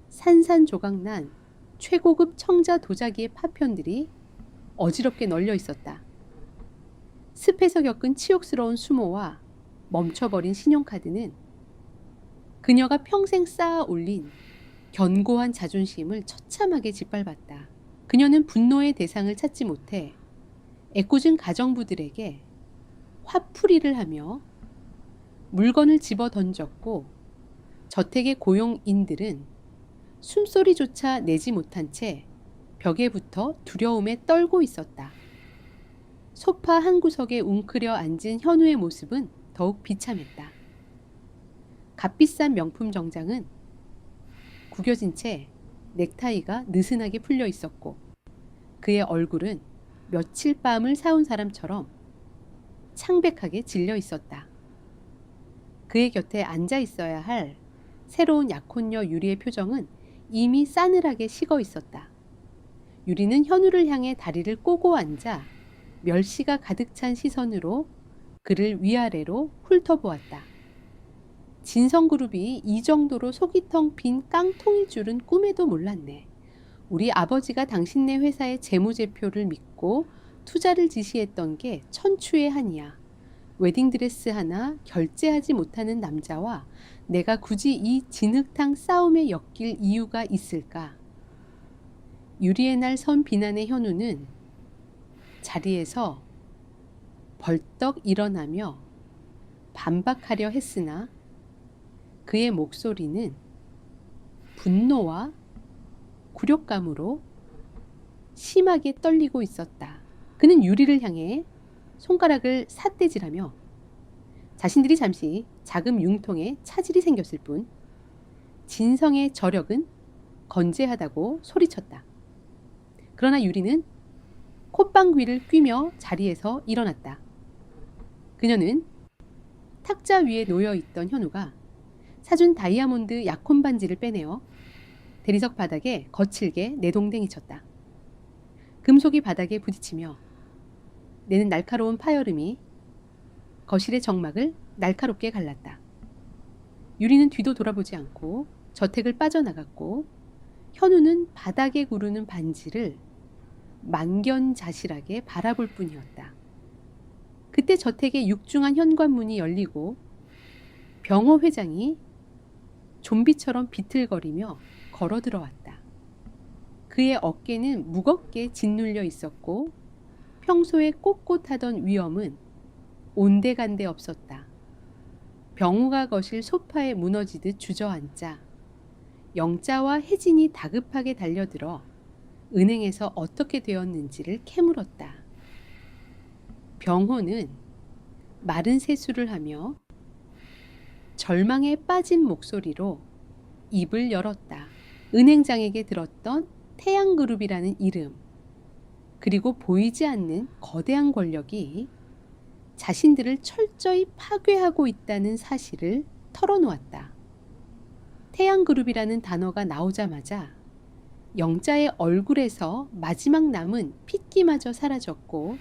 산산조각난 최고급 청자 도자기의 파편들이 어지럽게 널려 있었다. 습해서 겪은 치욕스러운 수모와 멈춰버린 신용카드는 그녀가 평생 쌓아 올린 견고한 자존심을 처참하게 짓밟았다. 그녀는 분노의 대상을 찾지 못해 애꿎은 가정부들에게 화풀이를 하며 물건을 집어 던졌고 저택의 고용인들은 숨소리조차 내지 못한 채 벽에 붙어 두려움에 떨고 있었다. 소파 한 구석에 웅크려 앉은 현우의 모습은 더욱 비참했다. 값비싼 명품 정장은 구겨진 채 넥타이가 느슨하게 풀려 있었고 그의 얼굴은 며칠 밤을 사온 사람처럼 창백하게 질려 있었다. 그의 곁에 앉아 있어야 할 새로운 약혼녀 유리의 표정은 이미 싸늘하게 식어 있었다. 유리는 현우를 향해 다리를 꼬고 앉아 멸시가 가득 찬 시선으로 그를 위아래로 훑어보았다. 진성그룹이 이 정도로 속이 텅 빈 깡통일 줄은 꿈에도 몰랐네. 우리 아버지가 당신네 회사의 재무제표를 믿고 투자를 지시했던 게 천추의 한이야. 웨딩드레스 하나 결제하지 못하는 남자와 내가 굳이 이 진흙탕 싸움에 엮일 이유가 있을까? 유리의 날 선 비난의 현우는 자리에서 벌떡 일어나며 반박하려 했으나 그의 목소리는 분노와 굴욕감으로 심하게 떨리고 있었다. 그는 유리를 향해 손가락을 삿대질하며 자신들이 잠시 자금 융통에 차질이 생겼을 뿐 진성의 저력은 건재하다고 소리쳤다. 그러나 유리는 콧방귀를 뀌며 자리에서 일어났다. 그녀는 탁자 위에 놓여있던 현우가 사준 다이아몬드 약혼 반지를 빼내어 대리석 바닥에 거칠게 내동댕이 쳤다. 금속이 바닥에 부딪히며 내는 날카로운 파열음이 거실의 정막을 날카롭게 갈랐다. 유리는 뒤도 돌아보지 않고 저택을 빠져나갔고 현우는 바닥에 구르는 반지를 만견자실하게 바라볼 뿐이었다. 그때 저택의 육중한 현관문이 열리고 병호 회장이 좀비처럼 비틀거리며 걸어 들어왔다. 그의 어깨는 무겁게 짓눌려 있었고 평소에 꼿꼿하던 위엄은 온데간데 없었다. 병호가 거실 소파에 무너지듯 주저앉자 영자와 혜진이 다급하게 달려들어 은행에서 어떻게 되었는지를 캐물었다. 병호는 마른 세수를 하며 절망에 빠진 목소리로 입을 열었다. 은행장에게 들었던 태양그룹이라는 이름, 그리고 보이지 않는 거대한 권력이 자신들을 철저히 파괴하고 있다는 사실을 털어놓았다. 태양그룹이라는 단어가 나오자마자 영자의 얼굴에서 마지막 남은 핏기마저 사라졌고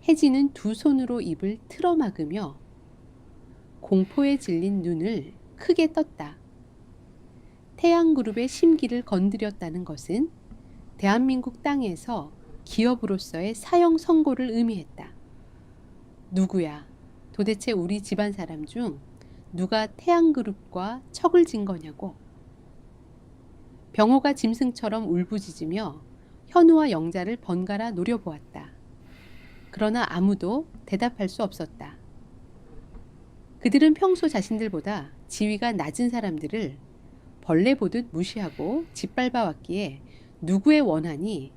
혜진은 두 손으로 입을 틀어막으며 공포에 질린 눈을 크게 떴다. 태양그룹의 심기를 건드렸다는 것은 대한민국 땅에서 기업으로서의 사형 선고를 의미했다. 누구야? 도대체 우리 집안 사람 중 누가 태양그룹과 척을 진 거냐고. 병호가 짐승처럼 울부짖으며 현우와 영자를 번갈아 노려보았다. 그러나 아무도 대답할 수 없었다. 그들은 평소 자신들보다 지위가 낮은 사람들을 벌레 보듯 무시하고 짓밟아 왔기에 누구의 원한이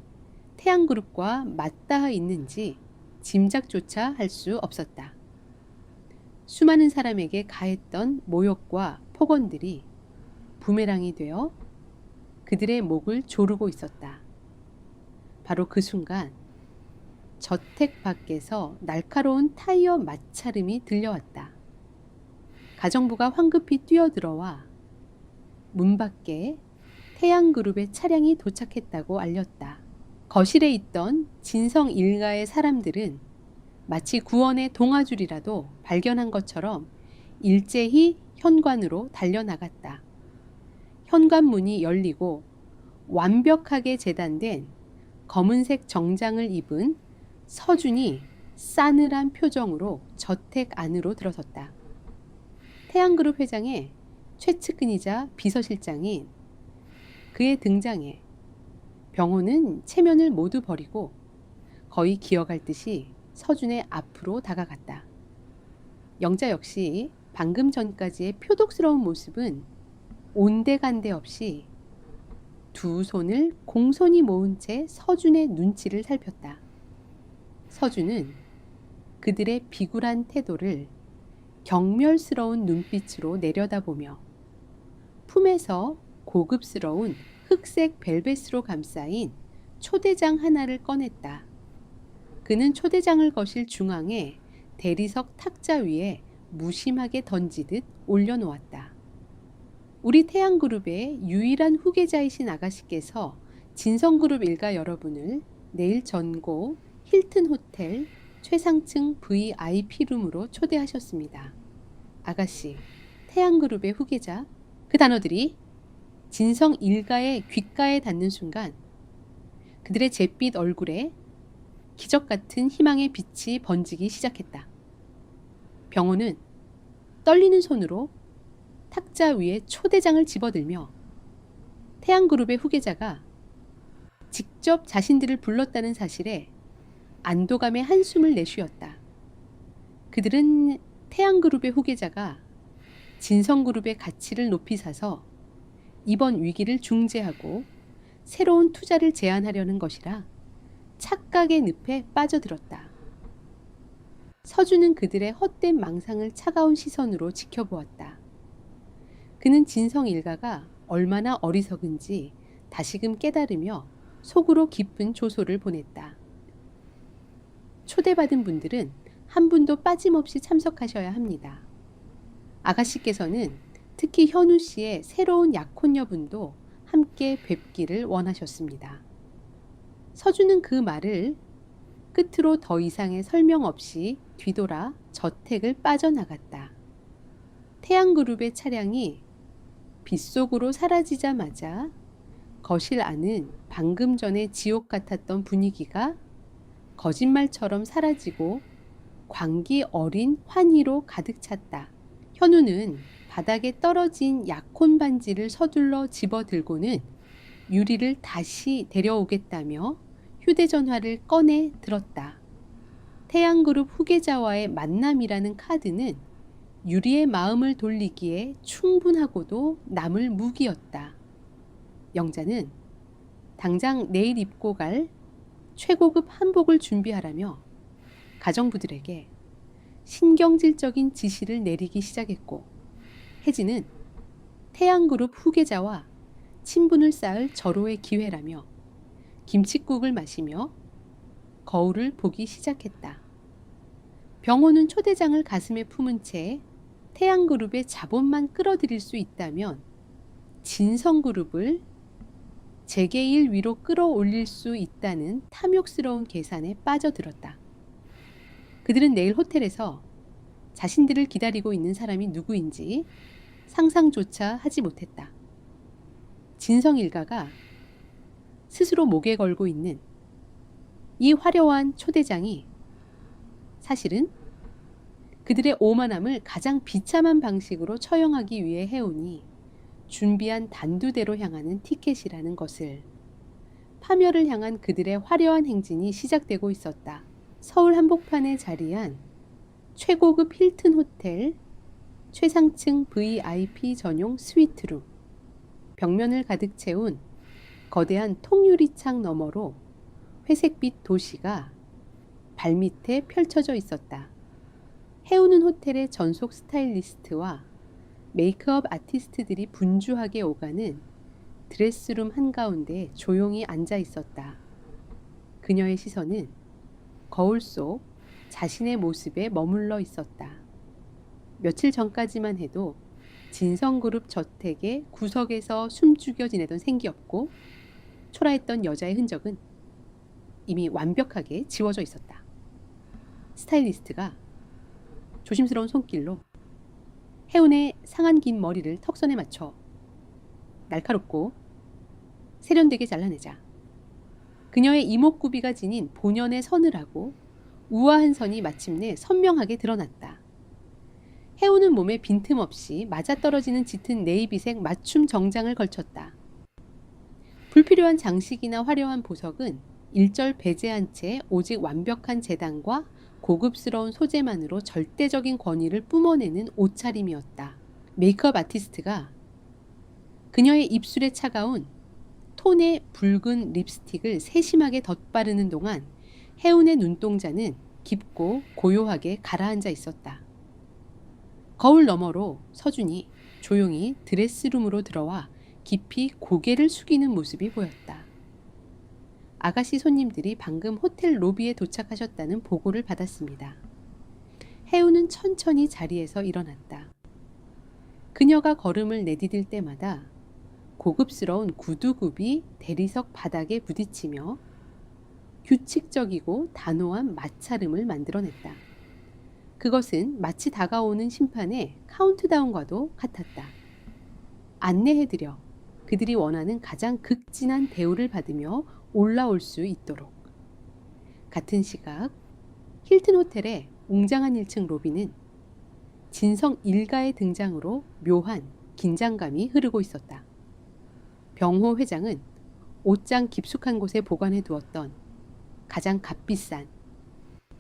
태양그룹과 맞닿아 있는지 짐작조차 할 수 없었다. 수많은 사람에게 가했던 모욕과 폭언들이 부메랑이 되어 그들의 목을 조르고 있었다. 바로 그 순간 저택 밖에서 날카로운 타이어 마찰음이 들려왔다. 가정부가 황급히 뛰어들어와 문 밖에 태양그룹의 차량이 도착했다고 알렸다. 거실에 있던 진성 일가의 사람들은 마치 구원의 동아줄이라도 발견한 것처럼 일제히 현관으로 달려나갔다. 현관문이 열리고 완벽하게 재단된 검은색 정장을 입은 서준이 싸늘한 표정으로 저택 안으로 들어섰다. 태양그룹 회장의 최측근이자 비서실장인 그의 등장에 병호는 체면을 모두 버리고 거의 기어갈 듯이 서준의 앞으로 다가갔다. 영자 역시 방금 전까지의 표독스러운 모습은 온데간데 없이 두 손을 공손히 모은 채 서준의 눈치를 살폈다. 서준은 그들의 비굴한 태도를 경멸스러운 눈빛으로 내려다보며 품에서 고급스러운 흑색 벨벳으로 감싸인 초대장 하나를 꺼냈다. 그는 초대장을 거실 중앙에 대리석 탁자 위에 무심하게 던지듯 올려놓았다. 우리 태양그룹의 유일한 후계자이신 아가씨께서 진성그룹 일가 여러분을 내일 전고 힐튼 호텔 최상층 VIP룸으로 초대하셨습니다. 아가씨, 태양그룹의 후계자. 그 단어들이 진성 일가의 귓가에 닿는 순간 그들의 잿빛 얼굴에 기적 같은 희망의 빛이 번지기 시작했다. 병호는 떨리는 손으로 탁자 위에 초대장을 집어들며 태양그룹의 후계자가 직접 자신들을 불렀다는 사실에 안도감의 한숨을 내쉬었다. 그들은 태양그룹의 후계자가 진성그룹의 가치를 높이 사서 이번 위기를 중재하고 새로운 투자를 제안하려는 것이라 착각의 늪에 빠져들었다. 서준은 그들의 헛된 망상을 차가운 시선으로 지켜보았다. 그는 진성 일가가 얼마나 어리석은지 다시금 깨달으며 속으로 깊은 조소를 보냈다. 초대받은 분들은 한 분도 빠짐없이 참석하셔야 합니다. 아가씨께서는 특히 현우 씨의 새로운 약혼녀분도 함께 뵙기를 원하셨습니다. 서준은 그 말을 끝으로 더 이상의 설명 없이 뒤돌아 저택을 빠져나갔다. 태양그룹의 차량이 빗속으로 사라지자마자 거실 안은 방금 전에 지옥 같았던 분위기가 거짓말처럼 사라지고 광기 어린 환희로 가득 찼다. 현우는 바닥에 떨어진 약혼 반지를 서둘러 집어들고는 유리를 다시 데려오겠다며 휴대전화를 꺼내 들었다. 태양그룹 후계자와의 만남이라는 카드는 유리의 마음을 돌리기에 충분하고도 남을 무기였다. 영자는 당장 내일 입고 갈 최고급 한복을 준비하라며 가정부들에게 신경질적인 지시를 내리기 시작했고, 혜진은 태양그룹 후계자와 친분을 쌓을 절호의 기회라며 김칫국을 마시며 거울을 보기 시작했다. 병호는 초대장을 가슴에 품은 채 태양그룹의 자본만 끌어들일 수 있다면 진성그룹을 재계 1위로 끌어올릴 수 있다는 탐욕스러운 계산에 빠져들었다. 그들은 내일 호텔에서 자신들을 기다리고 있는 사람이 누구인지 상상조차 하지 못했다. 진성 일가가 스스로 목에 걸고 있는 이 화려한 초대장이 사실은 그들의 오만함을 가장 비참한 방식으로 처형하기 위해 해오니 준비한 단두대로 향하는 티켓이라는 것을, 파멸을 향한 그들의 화려한 행진이 시작되고 있었다. 서울 한복판에 자리한 최고급 힐튼 호텔 최상층 VIP 전용 스위트룸. 벽면을 가득 채운 거대한 통유리창 너머로 회색빛 도시가 발밑에 펼쳐져 있었다. 해우는 호텔의 전속 스타일리스트와 메이크업 아티스트들이 분주하게 오가는 드레스룸 한가운데 조용히 앉아 있었다. 그녀의 시선은 거울 속 자신의 모습에 머물러 있었다. 며칠 전까지만 해도 진성그룹 저택의 구석에서 숨죽여 지내던 생기였고, 초라했던 여자의 흔적은 이미 완벽하게 지워져 있었다. 스타일리스트가 조심스러운 손길로 혜운의 상한 긴 머리를 턱선에 맞춰 날카롭고 세련되게 잘라내자 그녀의 이목구비가 지닌 본연의 서늘하고 우아한 선이 마침내 선명하게 드러났다. 혜운은 몸에 빈틈없이 맞아떨어지는 짙은 네이비색 맞춤 정장을 걸쳤다. 불필요한 장식이나 화려한 보석은 일절 배제한 채 오직 완벽한 재단과 고급스러운 소재만으로 절대적인 권위를 뿜어내는 옷차림이었다. 메이크업 아티스트가 그녀의 입술에 차가운 톤의 붉은 립스틱을 세심하게 덧바르는 동안 혜운의 눈동자는 깊고 고요하게 가라앉아 있었다. 거울 너머로 서준이 조용히 드레스룸으로 들어와 깊이 고개를 숙이는 모습이 보였다. 아가씨 손님들이 방금 호텔 로비에 도착하셨다는 보고를 받았습니다. 혜우는 천천히 자리에서 일어났다. 그녀가 걸음을 내디딜 때마다 고급스러운 구두굽이 대리석 바닥에 부딪히며 규칙적이고 단호한 마찰음을 만들어냈다. 그것은 마치 다가오는 심판의 카운트다운과도 같았다. 안내해드려 그들이 원하는 가장 극진한 대우를 받으며 올라올 수 있도록. 같은 시각 힐튼 호텔의 웅장한 1층 로비는 진성 일가의 등장으로 묘한 긴장감이 흐르고 있었다. 병호 회장은 옷장 깊숙한 곳에 보관해 두었던 가장 값비싼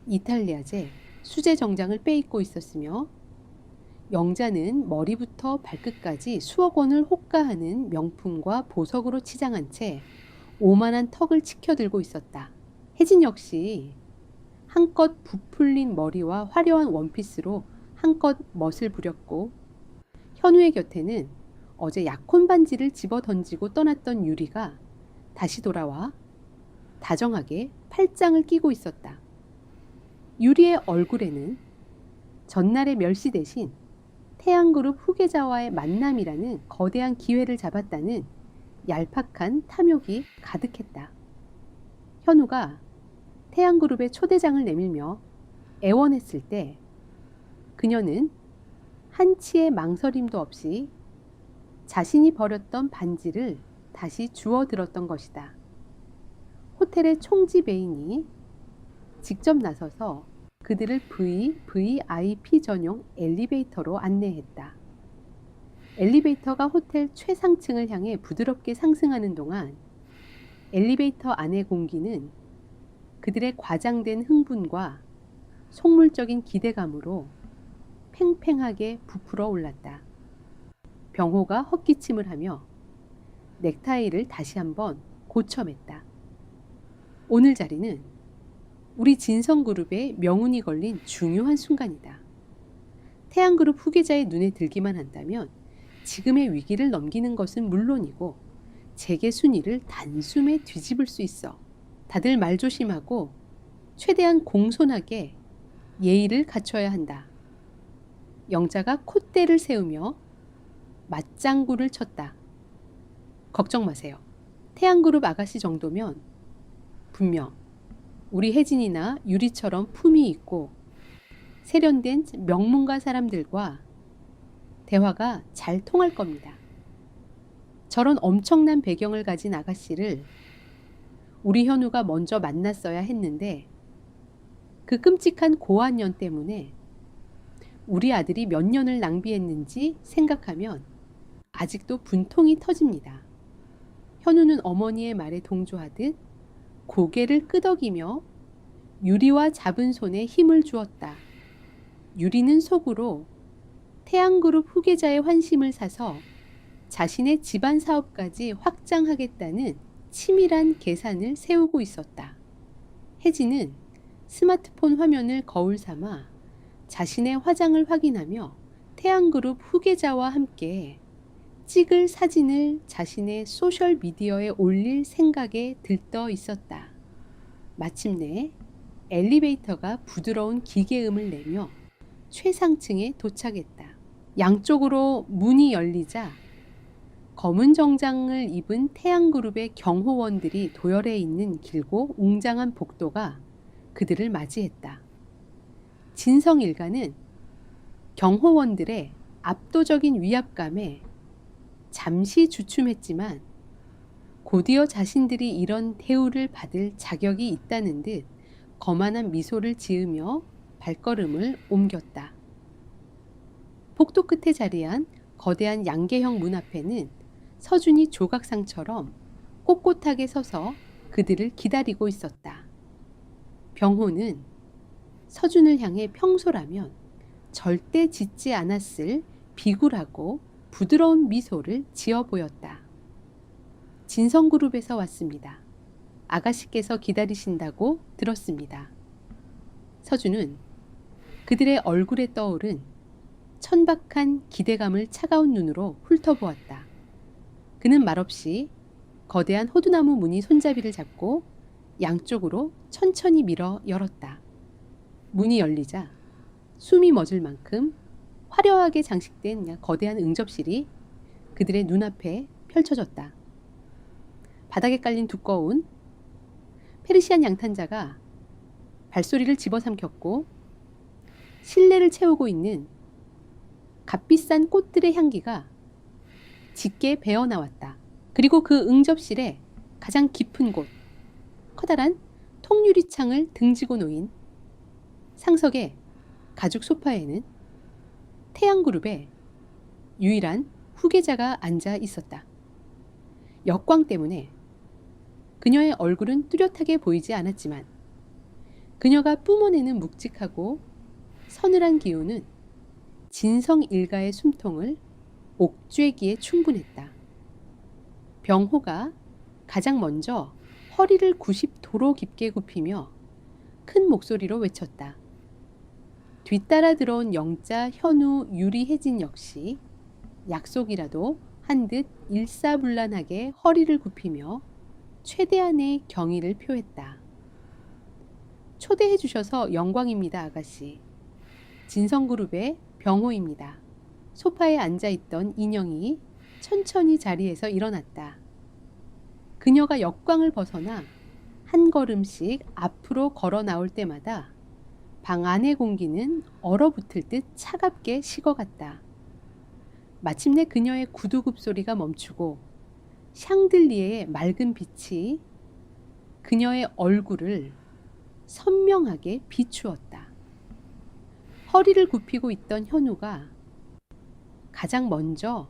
이탈리아제 수제 정장을 빼입고 있었으며 영자는 머리부터 발끝까지 수억 원을 호가하는 명품과 보석으로 치장한 채 오만한 턱을 치켜들고 있었다. 혜진 역시 한껏 부풀린 머리와 화려한 원피스로 한껏 멋을 부렸고 현우의 곁에는 어제 약혼 반지를 집어 던지고 떠났던 유리가 다시 돌아와 다정하게 팔짱을 끼고 있었다. 유리의 얼굴에는 전날의 멸시 대신 태양그룹 후계자와의 만남이라는 거대한 기회를 잡았다는 얄팍한 탐욕이 가득했다. 현우가 태양그룹의 초대장을 내밀며 애원했을 때 그녀는 한치의 망설임도 없이 자신이 버렸던 반지를 다시 주워 들었던 것이다. 호텔의 총지 배인이 직접 나서서 그들을 VIP 전용 엘리베이터로 안내했다. 엘리베이터가 호텔 최상층을 향해 부드럽게 상승하는 동안 엘리베이터 안의 공기는 그들의 과장된 흥분과 속물적인 기대감으로 팽팽하게 부풀어 올랐다. 병호가 헛기침을 하며 넥타이를 다시 한번 고쳐맸다. 오늘 자리는 우리 진성그룹의 명운이 걸린 중요한 순간이다. 태양그룹 후계자의 눈에 들기만 한다면 지금의 위기를 넘기는 것은 물론이고 재계 순위를 단숨에 뒤집을 수 있어. 다들 말조심하고 최대한 공손하게 예의를 갖춰야 한다. 영자가 콧대를 세우며 맞장구를 쳤다. 걱정 마세요. 태양그룹 아가씨 정도면 분명 우리 혜진이나 유리처럼 품이 있고 세련된 명문가 사람들과 대화가 잘 통할 겁니다. 저런 엄청난 배경을 가진 아가씨를 우리 현우가 먼저 만났어야 했는데 그 끔찍한 고환년 때문에 우리 아들이 몇 년을 낭비했는지 생각하면 아직도 분통이 터집니다. 현우는 어머니의 말에 동조하듯 고개를 끄덕이며 유리와 잡은 손에 힘을 주었다. 유리는 속으로 태양그룹 후계자의 환심을 사서 자신의 집안 사업까지 확장하겠다는 치밀한 계산을 세우고 있었다. 혜진은 스마트폰 화면을 거울 삼아 자신의 화장을 확인하며 태양그룹 후계자와 함께 찍을 사진을 자신의 소셜미디어에 올릴 생각에 들떠 있었다. 마침내 엘리베이터가 부드러운 기계음을 내며 최상층에 도착했다. 양쪽으로 문이 열리자 검은 정장을 입은 태양그룹의 경호원들이 도열해 있는 길고 웅장한 복도가 그들을 맞이했다. 진성 일가는 경호원들의 압도적인 위압감에 잠시 주춤했지만 곧이어 자신들이 이런 대우를 받을 자격이 있다는 듯 거만한 미소를 지으며 발걸음을 옮겼다. 복도 끝에 자리한 거대한 양계형 문 앞에는 서준이 조각상처럼 꼿꼿하게 서서 그들을 기다리고 있었다. 병호는 서준을 향해 평소라면 절대 짓지 않았을 비굴하고 부드러운 미소를 지어 보였다. 진성그룹에서 왔습니다. 아가씨께서 기다리신다고 들었습니다. 서준은 그들의 얼굴에 떠오른 천박한 기대감을 차가운 눈으로 훑어보았다. 그는 말없이 거대한 호두나무 무늬 손잡이를 잡고 양쪽으로 천천히 밀어 열었다. 문이 열리자 숨이 멎을 만큼 화려하게 장식된 거대한 응접실이 그들의 눈앞에 펼쳐졌다. 바닥에 깔린 두꺼운 페르시안 양탄자가 발소리를 집어삼켰고 실내를 채우고 있는 값비싼 꽃들의 향기가 짙게 배어나왔다. 그리고 그 응접실의 가장 깊은 곳, 커다란 통유리창을 등지고 놓인 상석의 가죽 소파에는 태양그룹의 유일한 후계자가 앉아 있었다. 역광 때문에 그녀의 얼굴은 뚜렷하게 보이지 않았지만 그녀가 뿜어내는 묵직하고 서늘한 기운은 진성 일가의 숨통을 옥죄기에 충분했다. 병호가 가장 먼저 허리를 90도로 깊게 굽히며 큰 목소리로 외쳤다. 뒤따라 들어온 영자, 현우, 유리, 혜진 역시 약속이라도 한 듯 일사불란하게 허리를 굽히며 최대한의 경의를 표했다. 초대해 주셔서 영광입니다, 아가씨. 진성그룹의 병호입니다. 소파에 앉아있던 인영이 천천히 자리에서 일어났다. 그녀가 역광을 벗어나 한 걸음씩 앞으로 걸어 나올 때마다 방 안의 공기는 얼어붙을 듯 차갑게 식어갔다. 마침내 그녀의 구두굽 소리가 멈추고 샹들리에의 맑은 빛이 그녀의 얼굴을 선명하게 비추었다. 허리를 굽히고 있던 현우가 가장 먼저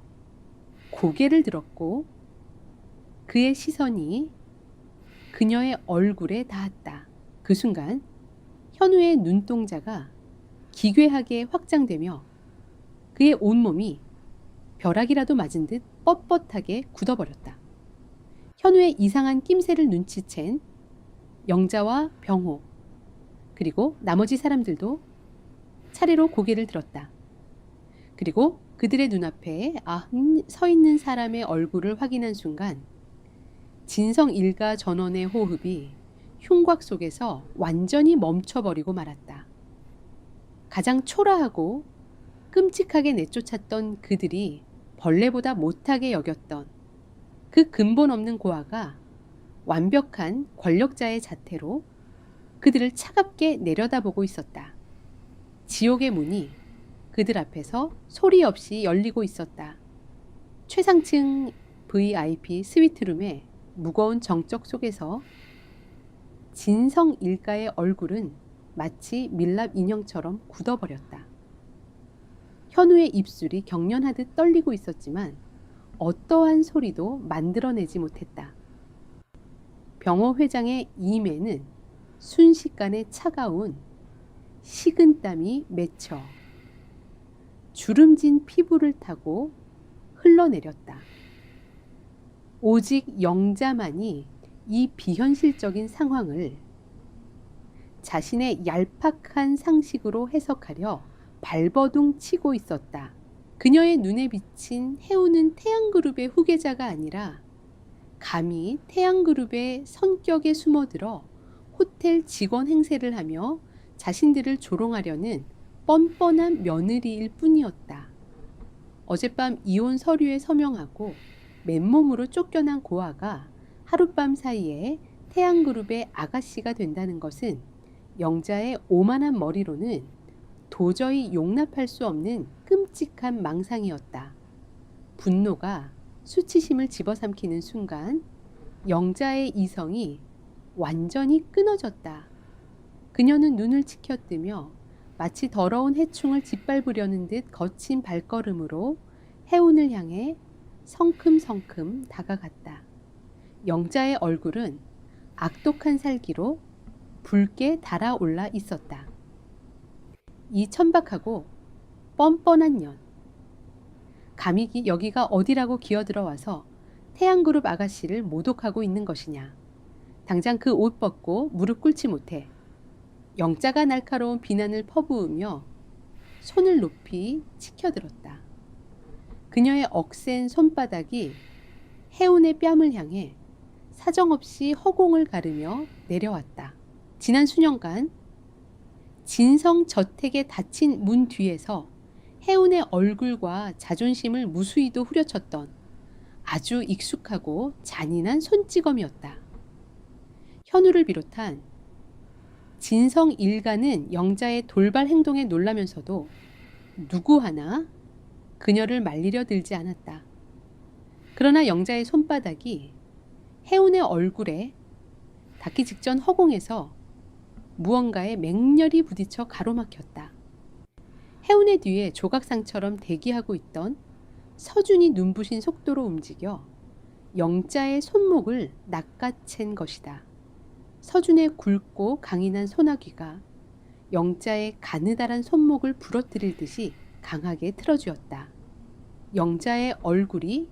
고개를 들었고 그의 시선이 그녀의 얼굴에 닿았다. 그 순간 현우의 눈동자가 기괴하게 확장되며 그의 온몸이 벼락이라도 맞은 듯 뻣뻣하게 굳어버렸다. 현우의 이상한 낌새를 눈치챈 영자와 병호 그리고 나머지 사람들도 차례로 고개를 들었다. 그리고 그들의 눈앞에 서 있는 사람의 얼굴을 확인한 순간 진성 일가 전원의 호흡이 흉곽 속에서 완전히 멈춰버리고 말았다. 가장 초라하고 끔찍하게 내쫓았던 그들이 벌레보다 못하게 여겼던 그 근본 없는 고아가 완벽한 권력자의 자태로 그들을 차갑게 내려다보고 있었다. 지옥의 문이 그들 앞에서 소리 없이 열리고 있었다. 최상층 VIP 스위트룸의 무거운 정적 속에서 진성 일가의 얼굴은 마치 밀랍 인형처럼 굳어버렸다. 현우의 입술이 경련하듯 떨리고 있었지만 어떠한 소리도 만들어내지 못했다. 병호 회장의 이매는 순식간에 차가운 식은땀이 맺혀 주름진 피부를 타고 흘러내렸다. 오직 영자만이 이 비현실적인 상황을 자신의 얄팍한 상식으로 해석하려 발버둥 치고 있었다. 그녀의 눈에 비친 해우는 태양그룹의 후계자가 아니라 감히 태양그룹의 성격에 숨어들어 호텔 직원 행세를 하며 자신들을 조롱하려는 뻔뻔한 며느리일 뿐이었다. 어젯밤 이혼 서류에 서명하고 맨몸으로 쫓겨난 고아가 하룻밤 사이에 태양그룹의 아가씨가 된다는 것은 영자의 오만한 머리로는 도저히 용납할 수 없는 끔찍한 망상이었다. 분노가 수치심을 집어삼키는 순간 영자의 이성이 완전히 끊어졌다. 그녀는 눈을 치켜뜨며 마치 더러운 해충을 짓밟으려는 듯 거친 발걸음으로 해운을 향해 성큼성큼 다가갔다. 영자의 얼굴은 악독한 살기로 붉게 달아올라 있었다. 이 천박하고 뻔뻔한 년. 감히 여기가 어디라고 기어들어와서 태양그룹 아가씨를 모독하고 있는 것이냐. 당장 그 옷 벗고 무릎 꿇지 못해. 영자가 날카로운 비난을 퍼부으며 손을 높이 치켜들었다. 그녀의 억센 손바닥이 해운의 뺨을 향해 사정없이 허공을 가르며 내려왔다. 지난 수년간 진성 저택의 닫힌 문 뒤에서 해운의 얼굴과 자존심을 무수히도 후려쳤던 아주 익숙하고 잔인한 손찌검이었다. 현우를 비롯한 진성 일가는 영자의 돌발 행동에 놀라면서도 누구 하나 그녀를 말리려 들지 않았다. 그러나 영자의 손바닥이 해운의 얼굴에 닿기 직전 허공에서 무언가에 맹렬히 부딪혀 가로막혔다. 해운의 뒤에 조각상처럼 대기하고 있던 서준이 눈부신 속도로 움직여 영자의 손목을 낚아챈 것이다. 서준의 굵고 강인한 소나귀가 영자의 가느다란 손목을 부러뜨릴 듯이 강하게 틀어쥐었다. 영자의 얼굴이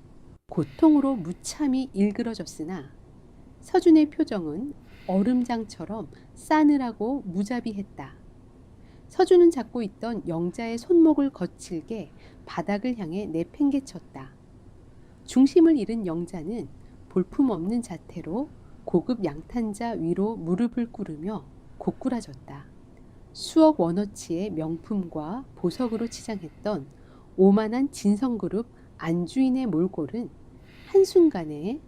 고통으로 무참히 일그러졌으나 서준의 표정은 얼음장처럼 싸늘하고 무자비했다. 서준은 잡고 있던 영자의 손목을 거칠게 바닥을 향해 내팽개쳤다. 중심을 잃은 영자는 볼품없는 자태로 고급 양탄자 위로 무릎을 꿇으며 고꾸라졌다. 수억 원어치의 명품과 보석으로 치장했던 오만한 진성그룹 안주인의 몰골은 한순간에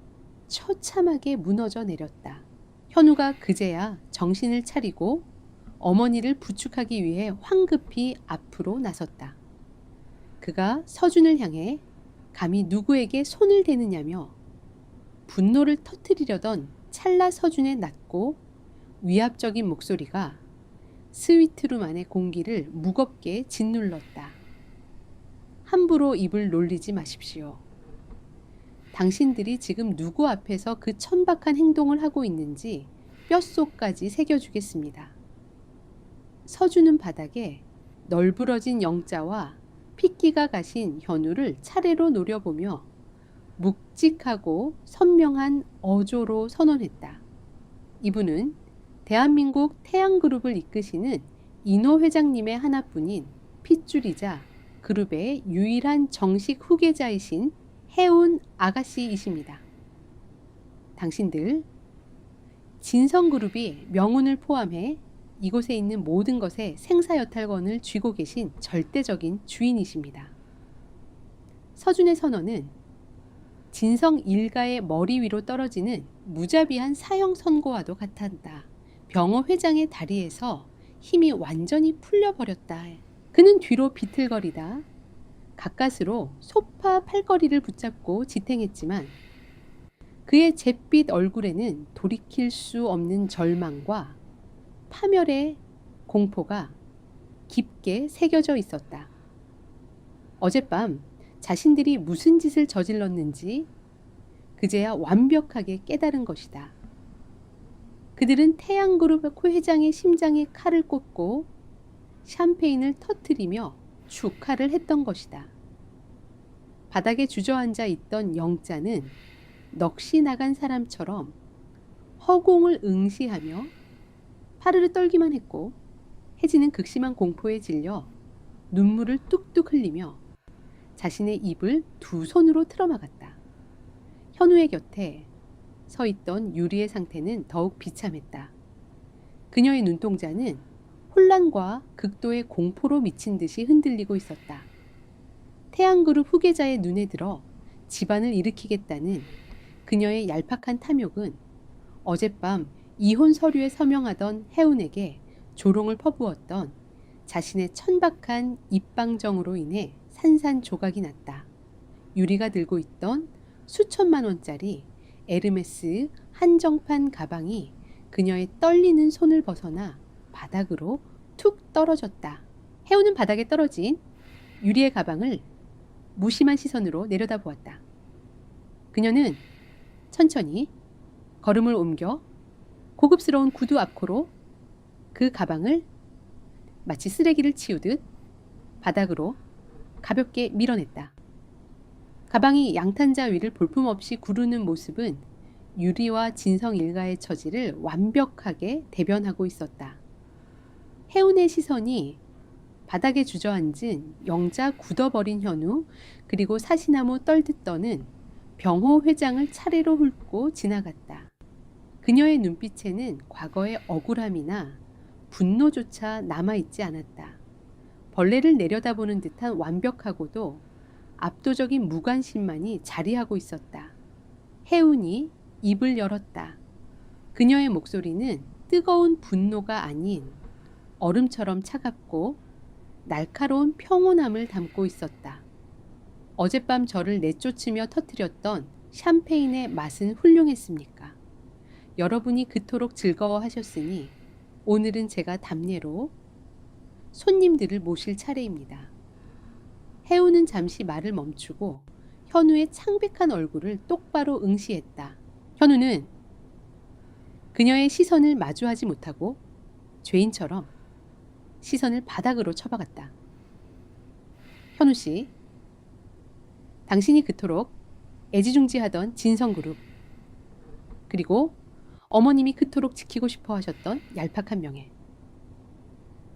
처참하게 무너져 내렸다. 현우가 그제야 정신을 차리고 어머니를 부축하기 위해 황급히 앞으로 나섰다. 그가 서준을 향해 감히 누구에게 손을 대느냐며 분노를 터뜨리려던 찰나 서준의 낮고 위압적인 목소리가 스위트룸 안의 공기를 무겁게 짓눌렀다. 함부로 입을 놀리지 마십시오. 당신들이 지금 누구 앞에서 그 천박한 행동을 하고 있는지 뼛속까지 새겨주겠습니다. 서준은 바닥에 널브러진 영자와 핏기가 가신 현우를 차례로 노려보며 묵직하고 선명한 어조로 선언했다. 이분은 대한민국 태양그룹을 이끄시는 인호 회장님의 하나뿐인 핏줄이자 그룹의 유일한 정식 후계자이신 해운 아가씨이십니다. 당신들 진성그룹이 명운을 포함해 이곳에 있는 모든 것의 생사여탈권을 쥐고 계신 절대적인 주인이십니다. 서준의 선언은 진성 일가의 머리 위로 떨어지는 무자비한 사형 선고와도 같았다. 병호 회장의 다리에서 힘이 완전히 풀려버렸다. 그는 뒤로 비틀거리다 가까스로 소파 팔걸이를 붙잡고 지탱했지만 그의 잿빛 얼굴에는 돌이킬 수 없는 절망과 파멸의 공포가 깊게 새겨져 있었다. 어젯밤 자신들이 무슨 짓을 저질렀는지 그제야 완벽하게 깨달은 것이다. 그들은 태양그룹 회장의 심장에 칼을 꽂고 샴페인을 터뜨리며 축하를 했던 것이다. 바닥에 주저앉아 있던 영자는 넋이 나간 사람처럼 허공을 응시하며 파르르 떨기만 했고 혜진은 극심한 공포에 질려 눈물을 뚝뚝 흘리며 자신의 입을 두 손으로 틀어막았다. 현우의 곁에 서 있던 유리의 상태는 더욱 비참했다. 그녀의 눈동자는 혼란과 극도의 공포로 미친 듯이 흔들리고 있었다. 태양그룹 후계자의 눈에 들어 집안을 일으키겠다는 그녀의 얄팍한 탐욕은 어젯밤 이혼 서류에 서명하던 해운에게 조롱을 퍼부었던 자신의 천박한 입방정으로 인해 산산조각이 났다. 유리가 들고 있던 수천만 원짜리 에르메스 한정판 가방이 그녀의 떨리는 손을 벗어나 바닥으로 툭 떨어졌다. 해운은 바닥에 떨어진 유리의 가방을 무심한 시선으로 내려다보았다. 그녀는 천천히 걸음을 옮겨 고급스러운 구두 앞코로 그 가방을 마치 쓰레기를 치우듯 바닥으로 가볍게 밀어냈다. 가방이 양탄자 위를 볼품없이 구르는 모습은 유리와 진성 일가의 처지를 완벽하게 대변하고 있었다. 해운의 시선이 바닥에 주저앉은 영자 굳어버린 현우 그리고 사시나무 떨듯 떠는 병호 회장을 차례로 훑고 지나갔다. 그녀의 눈빛에는 과거의 억울함이나 분노조차 남아있지 않았다. 벌레를 내려다보는 듯한 완벽하고도 압도적인 무관심만이 자리하고 있었다. 해운이 입을 열었다. 그녀의 목소리는 뜨거운 분노가 아닌 얼음처럼 차갑고 날카로운 평온함을 담고 있었다. 어젯밤 저를 내쫓으며 터뜨렸던 샴페인의 맛은 훌륭했습니까? 여러분이 그토록 즐거워하셨으니 오늘은 제가 답례로 손님들을 모실 차례입니다. 해운은 잠시 말을 멈추고 현우의 창백한 얼굴을 똑바로 응시했다. 현우는 그녀의 시선을 마주하지 못하고 죄인처럼 시선을 바닥으로 쳐박았다. 현우 씨, 당신이 그토록 애지중지하던 진성그룹, 그리고 어머님이 그토록 지키고 싶어 하셨던 얄팍한 명예,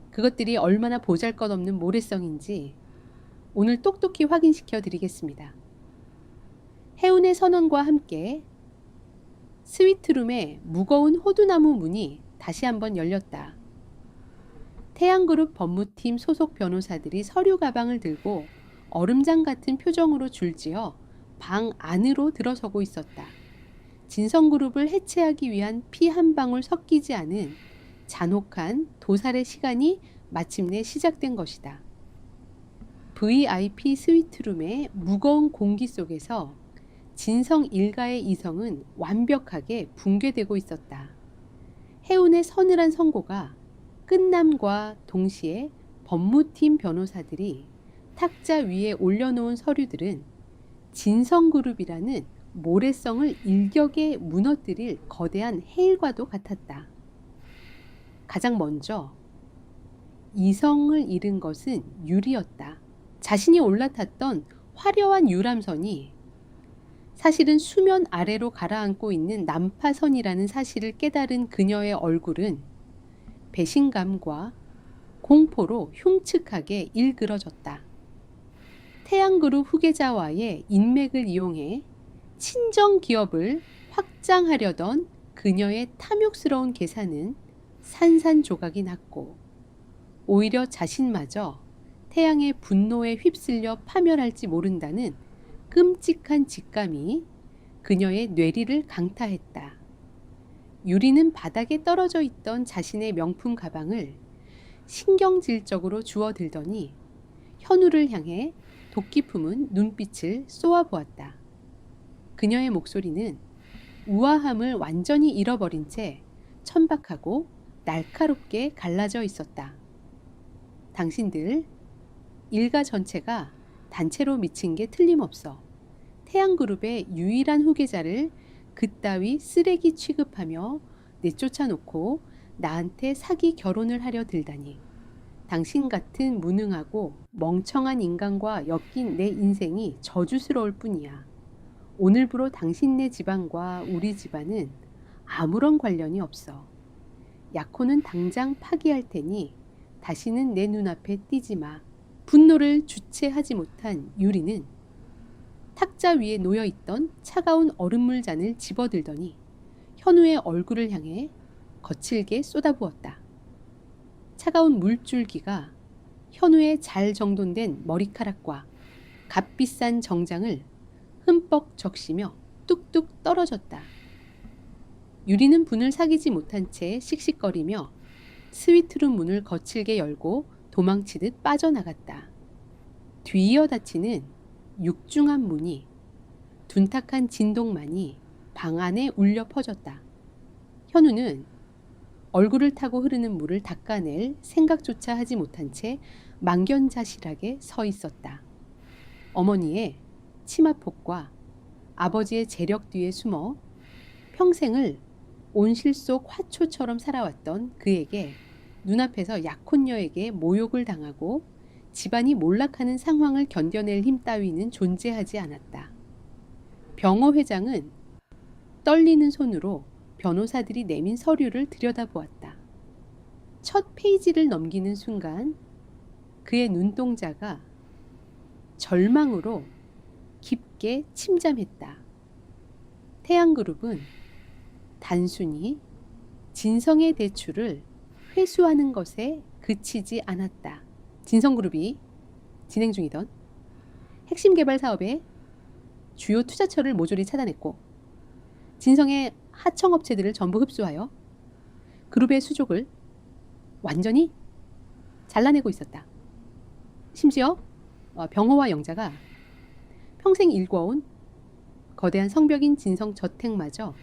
그것들이 얼마나 보잘것없는 모래성인지 오늘 똑똑히 확인시켜 드리겠습니다. 해운의 선언과 함께 스위트룸의 무거운 호두나무 문이 다시 한번 열렸다. 태양그룹 법무팀 소속 변호사들이 서류 가방을 들고 얼음장 같은 표정으로 줄지어 방 안으로 들어서고 있었다. 진성그룹을 해체하기 위한 피 한 방울 섞이지 않은 잔혹한 도살의 시간이 마침내 시작된 것이다. VIP 스위트룸의 무거운 공기 속에서 진성 일가의 이성은 완벽하게 붕괴되고 있었다. 해운의 서늘한 선고가 끝남과 동시에 법무팀 변호사들이 탁자 위에 올려놓은 서류들은 진성그룹이라는 모래성을 일격에 무너뜨릴 거대한 해일과도 같았다. 가장 먼저 이성을 잃은 것은 유리였다. 자신이 올라탔던 화려한 유람선이 사실은 수면 아래로 가라앉고 있는 난파선이라는 사실을 깨달은 그녀의 얼굴은 배신감과 공포로 흉측하게 일그러졌다. 태양그룹 후계자와의 인맥을 이용해 친정 기업을 확장하려던 그녀의 탐욕스러운 계산은 산산조각이 났고 오히려 자신마저 태양의 분노에 휩쓸려 파멸할지 모른다는 끔찍한 직감이 그녀의 뇌리를 강타했다. 유리는 바닥에 떨어져 있던 자신의 명품 가방을 신경질적으로 주워들더니 현우를 향해 도끼 품은 눈빛을 쏘아보았다. 그녀의 목소리는 우아함을 완전히 잃어버린 채 천박하고 날카롭게 갈라져 있었다. 당신들 일가 전체가 단체로 미친 게 틀림없어. 태양그룹의 유일한 후계자를 그따위 쓰레기 취급하며 내쫓아놓고 나한테 사기 결혼을 하려 들다니. 당신 같은 무능하고 멍청한 인간과 엮인 내 인생이 저주스러울 뿐이야. 오늘부로 당신네 집안과 우리 집안은 아무런 관련이 없어. 약혼은 당장 파기할 테니 다시는 내 눈앞에 띄지 마. 분노를 주체하지 못한 유리는 탁자 위에 놓여있던 차가운 얼음물 잔을 집어들더니 현우의 얼굴을 향해 거칠게 쏟아부었다. 차가운 물줄기가 현우의 잘 정돈된 머리카락과 값비싼 정장을 흠뻑 적시며 뚝뚝 떨어졌다. 유리는 분을 사귀지 못한 채 씩씩거리며 스위트룸 문을 거칠게 열고 도망치듯 빠져나갔다. 뒤이어 닫히는 육중한 문이 둔탁한 진동만이 방 안에 울려 퍼졌다. 현우는 얼굴을 타고 흐르는 물을 닦아낼 생각조차 하지 못한 채 망견자실하게 서 있었다. 어머니의 치마폭과 아버지의 재력 뒤에 숨어 평생을 온실 속 화초처럼 살아왔던 그에게 눈앞에서 약혼녀에게 모욕을 당하고 집안이 몰락하는 상황을 견뎌낼 힘 따위는 존재하지 않았다. 병어 회장은 떨리는 손으로 변호사들이 내민 서류를 들여다보았다. 첫 페이지를 넘기는 순간 그의 눈동자가 절망으로 깊게 침잠했다. 태양그룹은 단순히 진성의 대출을 회수하는 것에 그치지 않았다. 진성그룹이 진행 중이던 핵심 개발 사업의 주요 투자처를 모조리 차단했고 진성의 하청업체들을 전부 흡수하여 그룹의 수족을 완전히 잘라내고 있었다. 심지어 병호와 영자가 평생 일궈온 거대한 성벽인 진성 저택마저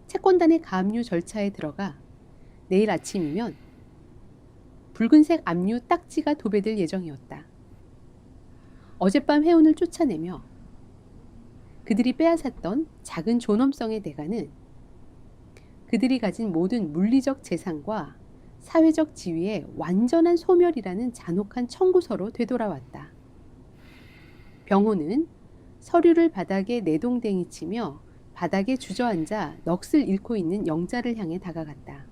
채권단의 가압류 절차에 들어가 내일 아침이면 붉은색 압류 딱지가 도배될 예정이었다. 어젯밤 해운을 쫓아내며 그들이 빼앗았던 작은 존엄성의 대가는 그들이 가진 모든 물리적 재산과 사회적 지위의 완전한 소멸이라는 잔혹한 청구서로 되돌아왔다. 병호는 서류를 바닥에 내동댕이 치며 바닥에 주저앉아 넋을 잃고 있는 영자를 향해 다가갔다.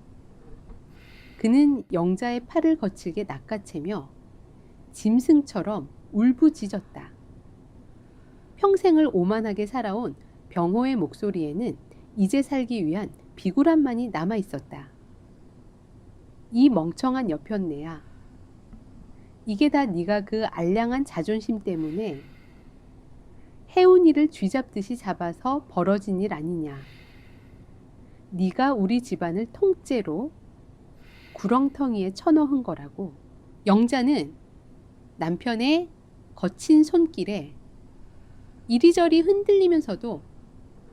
그는 영자의 팔을 거칠게 낚아채며 짐승처럼 울부짖었다. 평생을 오만하게 살아온 병호의 목소리에는 이제 살기 위한 비굴함만이 남아 있었다. 이 멍청한 여편네야. 이게 다 네가 그 알량한 자존심 때문에 해운이를 쥐잡듯이 잡아서 벌어진 일 아니냐. 네가 우리 집안을 통째로 구렁텅이에 쳐넣은 거라고. 영자는 남편의 거친 손길에 이리저리 흔들리면서도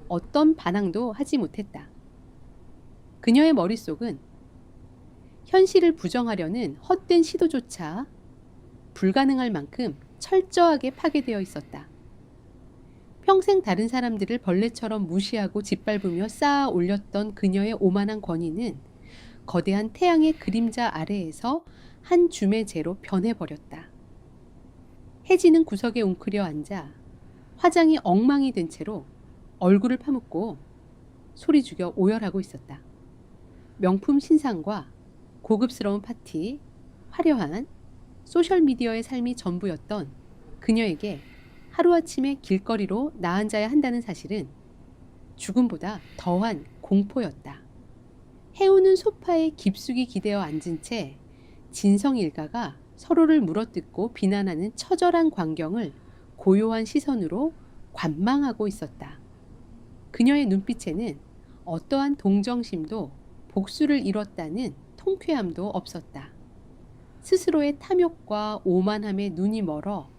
어떤 반항도 하지 못했다. 그녀의 머릿속은 현실을 부정하려는 헛된 시도조차 불가능할 만큼 철저하게 파괴되어 있었다. 평생 다른 사람들을 벌레처럼 무시하고 짓밟으며 쌓아 올렸던 그녀의 오만한 권위는 거대한 태양의 그림자 아래에서 한 줌의 재로 변해버렸다. 혜진은 구석에 웅크려 앉아 화장이 엉망이 된 채로 얼굴을 파묻고 소리 죽여 오열하고 있었다. 명품 신상과 고급스러운 파티, 화려한 소셜미디어의 삶이 전부였던 그녀에게 하루아침에 길거리로 나앉아야 한다는 사실은 죽음보다 더한 공포였다. 해우는 소파에 깊숙이 기대어 앉은 채 진성 일가가 서로를 물어뜯고 비난하는 처절한 광경을 고요한 시선으로 관망하고 있었다. 그녀의 눈빛에는 어떠한 동정심도 복수를 이뤘다는 통쾌함도 없었다. 스스로의 탐욕과 오만함에 눈이 멀어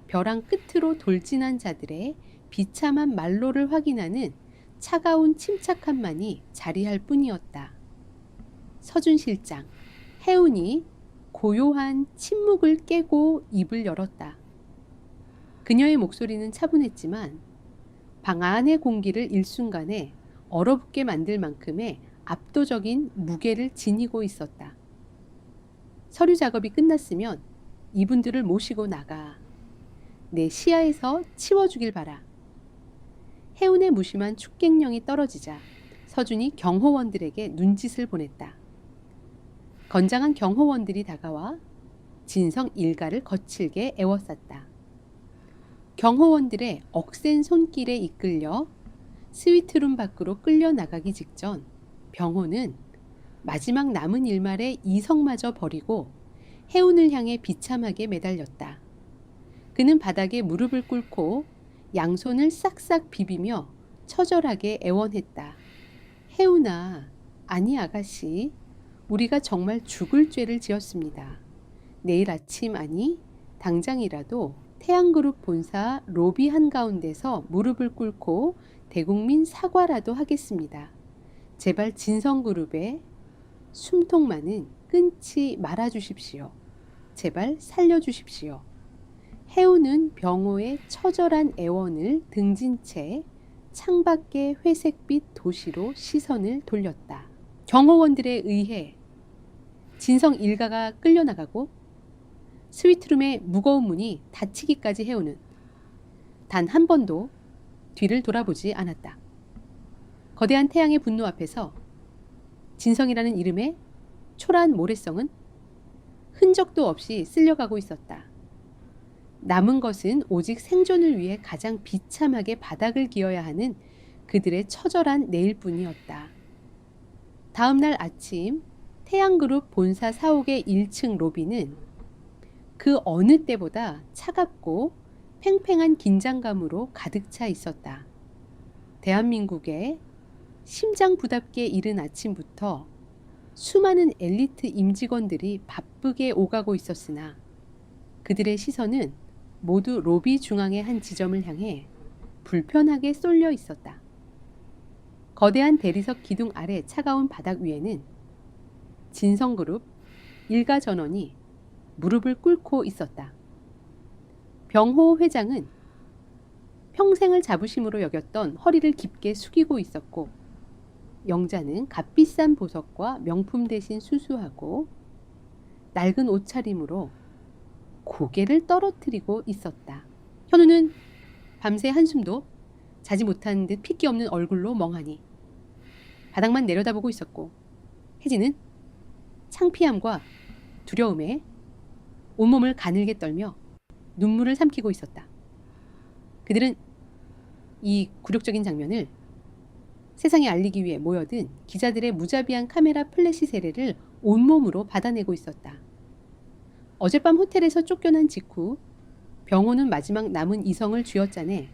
벼랑 끝으로 돌진한 자들의 비참한 말로를 확인하는 차가운 침착함만이 자리할 뿐이었다. 서준 실장, 해운이 고요한 침묵을 깨고 입을 열었다. 그녀의 목소리는 차분했지만 방 안의 공기를 일순간에 얼어붙게 만들 만큼의 압도적인 무게를 지니고 있었다. 서류 작업이 끝났으면 이분들을 모시고 나가. 내 시야에서 치워주길 바라. 해운의 무심한 축객령이 떨어지자 서준이 경호원들에게 눈짓을 보냈다. 건장한 경호원들이 다가와 진성 일가를 거칠게 애워쌌다. 경호원들의 억센 손길에 이끌려 스위트룸 밖으로 끌려 나가기 직전 병호는 마지막 남은 일말의 이성마저 버리고 해운을 향해 비참하게 매달렸다. 그는 바닥에 무릎을 꿇고 양손을 싹싹 비비며 처절하게 애원했다. 해운아, 아니 아가씨, 우리가 정말 죽을 죄를 지었습니다. 내일 아침 아니 당장이라도 태양그룹 본사 로비 한가운데서 무릎을 꿇고 대국민 사과라도 하겠습니다. 제발 진성그룹의 숨통만은 끊지 말아주십시오. 제발 살려주십시오. 해운은 병호의 처절한 애원을 등진 채 창밖의 회색빛 도시로 시선을 돌렸다. 경호원들에 의해 진성 일가가 끌려나가고 스위트룸의 무거운 문이 닫히기까지 해오는 단 한 번도 뒤를 돌아보지 않았다. 거대한 태양의 분노 앞에서 진성이라는 이름의 초라한 모래성은 흔적도 없이 쓸려가고 있었다. 남은 것은 오직 생존을 위해 가장 비참하게 바닥을 기어야 하는 그들의 처절한 내일뿐이었다. 다음 날 아침 태양그룹 본사 사옥의 1층 로비는 그 어느 때보다 차갑고 팽팽한 긴장감으로 가득 차 있었다. 대한민국의 심장부답게 이른 아침부터 수많은 엘리트 임직원들이 바쁘게 오가고 있었으나 그들의 시선은 모두 로비 중앙의 한 지점을 향해 불편하게 쏠려 있었다. 거대한 대리석 기둥 아래 차가운 바닥 위에는 진성그룹 일가 전원이 무릎을 꿇고 있었다. 병호 회장은 평생을 자부심으로 여겼던 허리를 깊게 숙이고 있었고 영자는 값비싼 보석과 명품 대신 수수하고 낡은 옷차림으로 고개를 떨어뜨리고 있었다. 현우는 밤새 한숨도 자지 못한 듯 핏기 없는 얼굴로 멍하니 바닥만 내려다보고 있었고, 혜진은 창피함과 두려움에 온몸을 가늘게 떨며 눈물을 삼키고 있었다. 그들은 이 굴욕적인 장면을 세상에 알리기 위해 모여든 기자들의 무자비한 카메라 플래시 세례를 온몸으로 받아내고 있었다. 어젯밤 호텔에서 쫓겨난 직후 병호는 마지막 남은 이성을 쥐어짜내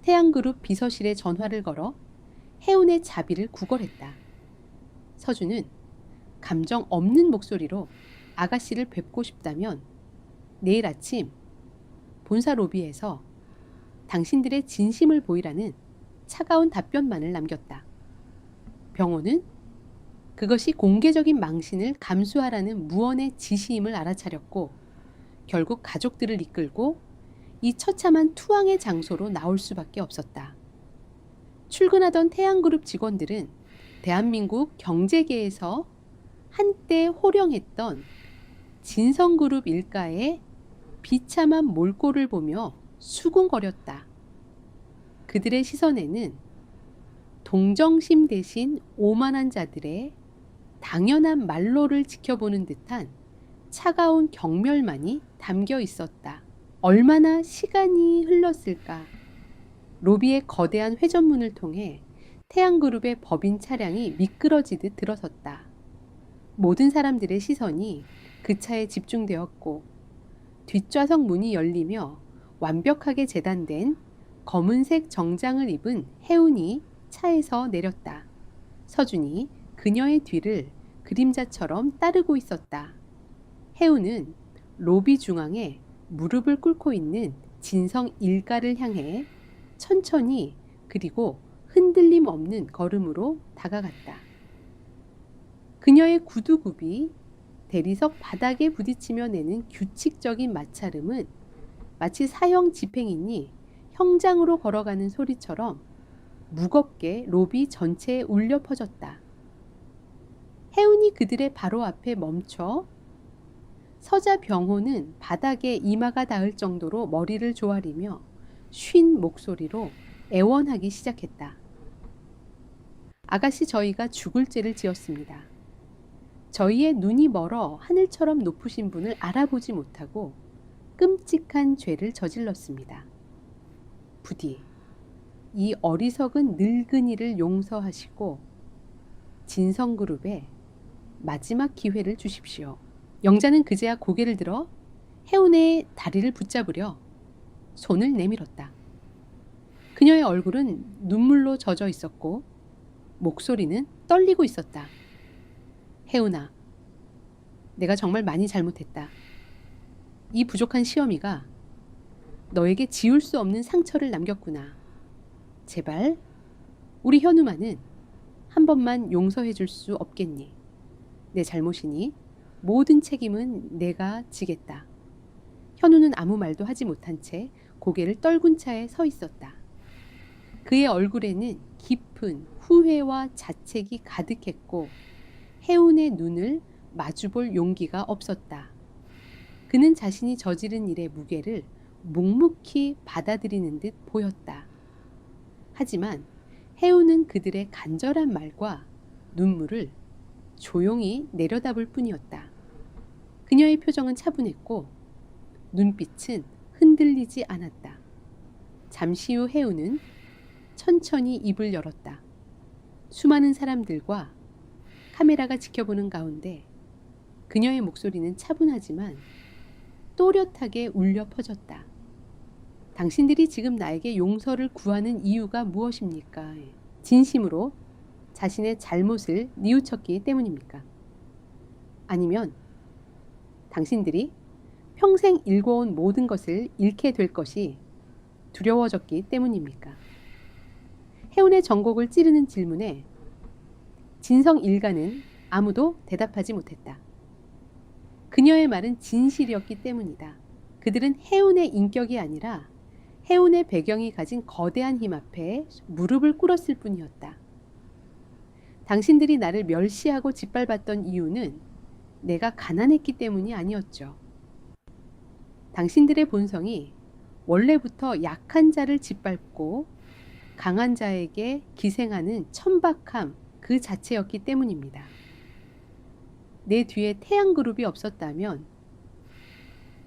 태양그룹 비서실에 전화를 걸어 혜운의 자비를 구걸했다. 서준은 감정 없는 목소리로 아가씨를 뵙고 싶다면 내일 아침 본사 로비에서 당신들의 진심을 보이라는 차가운 답변만을 남겼다. 병호는 그것이 공개적인 망신을 감수하라는 무언의 지시임을 알아차렸고 결국 가족들을 이끌고 이 처참한 투항의 장소로 나올 수밖에 없었다. 출근하던 태양그룹 직원들은 대한민국 경제계에서 한때 호령했던 진성그룹 일가의 비참한 몰골을 보며 수군거렸다. 그들의 시선에는 동정심 대신 오만한 자들의 당연한 말로를 지켜보는 듯한 차가운 경멸만이 담겨 있었다. 얼마나 시간이 흘렀을까. 로비의 거대한 회전문을 통해 태양그룹의 법인 차량이 미끄러지듯 들어섰다. 모든 사람들의 시선이 그 차에 집중되었고 뒷좌석 문이 열리며 완벽하게 재단된 검은색 정장을 입은 혜운이 차에서 내렸다. 서준이 그녀의 뒤를 그림자처럼 따르고 있었다. 혜운은 로비 중앙에 무릎을 꿇고 있는 진성 일가를 향해 천천히 그리고 흔들림 없는 걸음으로 다가갔다. 그녀의 구두굽이 대리석 바닥에 부딪히며 내는 규칙적인 마찰음은 마치 사형 집행인이 형장으로 걸어가는 소리처럼 무겁게 로비 전체에 울려 퍼졌다. 혜운이 그들의 바로 앞에 멈춰 서자 병호는 바닥에 이마가 닿을 정도로 머리를 조아리며 쉰 목소리로 애원하기 시작했다. 아가씨, 저희가 죽을 죄를 지었습니다. 저희의 눈이 멀어 하늘처럼 높으신 분을 알아보지 못하고 끔찍한 죄를 저질렀습니다. 부디 이 어리석은 늙은이를 용서하시고 진성그룹에 마지막 기회를 주십시오. 영자는 그제야 고개를 들어 혜운의 다리를 붙잡으려 손을 내밀었다. 그녀의 얼굴은 눈물로 젖어 있었고 목소리는 떨리고 있었다. 혜운아, 내가 정말 많이 잘못했다. 이 부족한 시어미가 너에게 지울 수 없는 상처를 남겼구나. 제발 우리 현우만은 한 번만 용서해 줄 수 없겠니? 내 잘못이니 모든 책임은 내가 지겠다. 현우는 아무 말도 하지 못한 채 고개를 떨군 차에 서 있었다. 그의 얼굴에는 깊은 후회와 자책이 가득했고 혜운의 눈을 마주볼 용기가 없었다. 그는 자신이 저지른 일의 무게를 묵묵히 받아들이는 듯 보였다. 하지만 혜운은 그들의 간절한 말과 눈물을 조용히 내려다볼 뿐이었다. 그녀의 표정은 차분했고 눈빛은 흔들리지 않았다. 잠시 후 혜운은 천천히 입을 열었다. 수많은 사람들과 카메라가 지켜보는 가운데 그녀의 목소리는 차분하지만 또렷하게 울려 퍼졌다. 당신들이 지금 나에게 용서를 구하는 이유가 무엇입니까? 진심으로 자신의 잘못을 뉘우쳤기 때문입니까? 아니면 당신들이 평생 일궈온 모든 것을 잃게 될 것이 두려워졌기 때문입니까? 혜운의 전곡을 찌르는 질문에 진성 일가는 아무도 대답하지 못했다. 그녀의 말은 진실이었기 때문이다. 그들은 혜운의 인격이 아니라 혜운의 배경이 가진 거대한 힘 앞에 무릎을 꿇었을 뿐이었다. 당신들이 나를 멸시하고 짓밟았던 이유는 내가 가난했기 때문이 아니었죠. 당신들의 본성이 원래부터 약한 자를 짓밟고 강한 자에게 기생하는 천박함 그 자체였기 때문입니다. 내 뒤에 태양그룹이 없었다면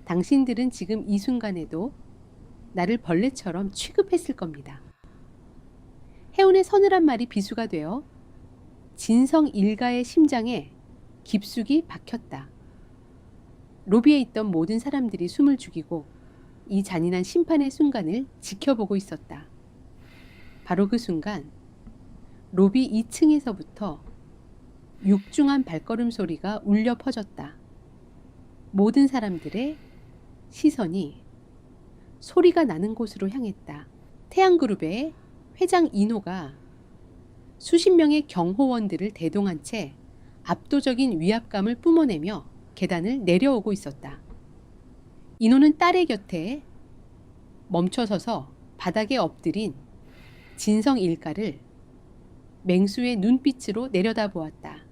당신들은 지금 이 순간에도 나를 벌레처럼 취급했을 겁니다. 해운의 서늘한 말이 비수가 되어 진성 일가의 심장에 깊숙이 박혔다. 로비에 있던 모든 사람들이 숨을 죽이고 이 잔인한 심판의 순간을 지켜보고 있었다. 바로 그 순간 로비 2층에서부터 육중한 발걸음 소리가 울려 퍼졌다. 모든 사람들의 시선이 소리가 나는 곳으로 향했다. 태양그룹의 회장 이노가 수십 명의 경호원들을 대동한 채 압도적인 위압감을 뿜어내며 계단을 내려오고 있었다. 이노는 딸의 곁에 멈춰서서 바닥에 엎드린 진성 일가를 맹수의 눈빛으로 내려다보았다.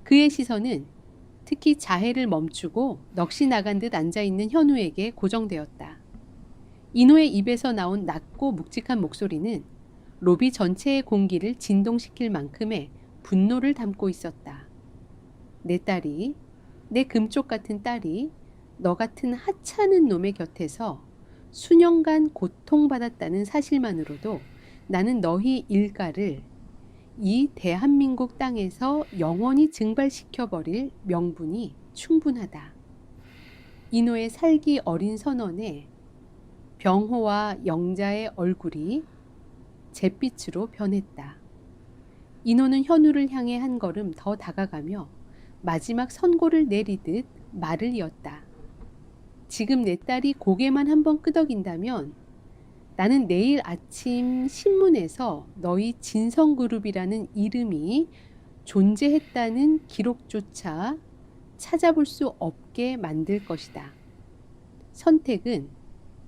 그의 시선은 특히 자해를 멈추고 넋이 나간 듯 앉아있는 현우에게 고정되었다. 이노의 입에서 나온 낮고 묵직한 목소리는 로비 전체의 공기를 진동시킬 만큼의 분노를 담고 있었다. 내 딸이, 내 금쪽 같은 딸이 너 같은 하찮은 놈의 곁에서 수년간 고통받았다는 사실만으로도 나는 너희 일가를 이 대한민국 땅에서 영원히 증발시켜버릴 명분이 충분하다. 이노의 살기 어린 선언에 병호와 영자의 얼굴이 잿빛으로 변했다. 이노는 현우를 향해 한 걸음 더 다가가며 마지막 선고를 내리듯 말을 이었다. 지금 내 딸이 고개만 한번 끄덕인다면 나는 내일 아침 신문에서 너희 진성그룹이라는 이름이 존재했다는 기록조차 찾아볼 수 없게 만들 것이다. 선택은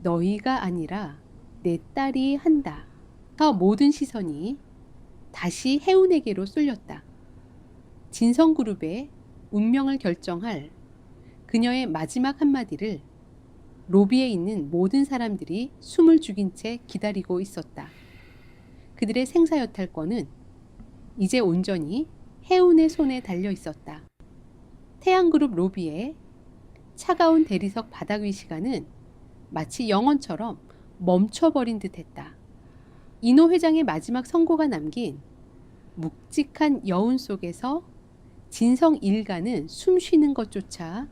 너희가 아니라 내 딸이 한다. 모든 시선이 다시 해운에게로 쏠렸다. 진성그룹의 운명을 결정할 그녀의 마지막 한마디를 로비에 있는 모든 사람들이 숨을 죽인 채 기다리고 있었다. 그들의 생사여탈권은 이제 온전히 해운의 손에 달려 있었다. 태양그룹 로비의 차가운 대리석 바닥 위 시간은 마치 영원처럼 멈춰버린 듯했다. 이노 회장의 마지막 선고가 남긴 묵직한 여운 속에서 진성 일가는 숨 쉬는 것조차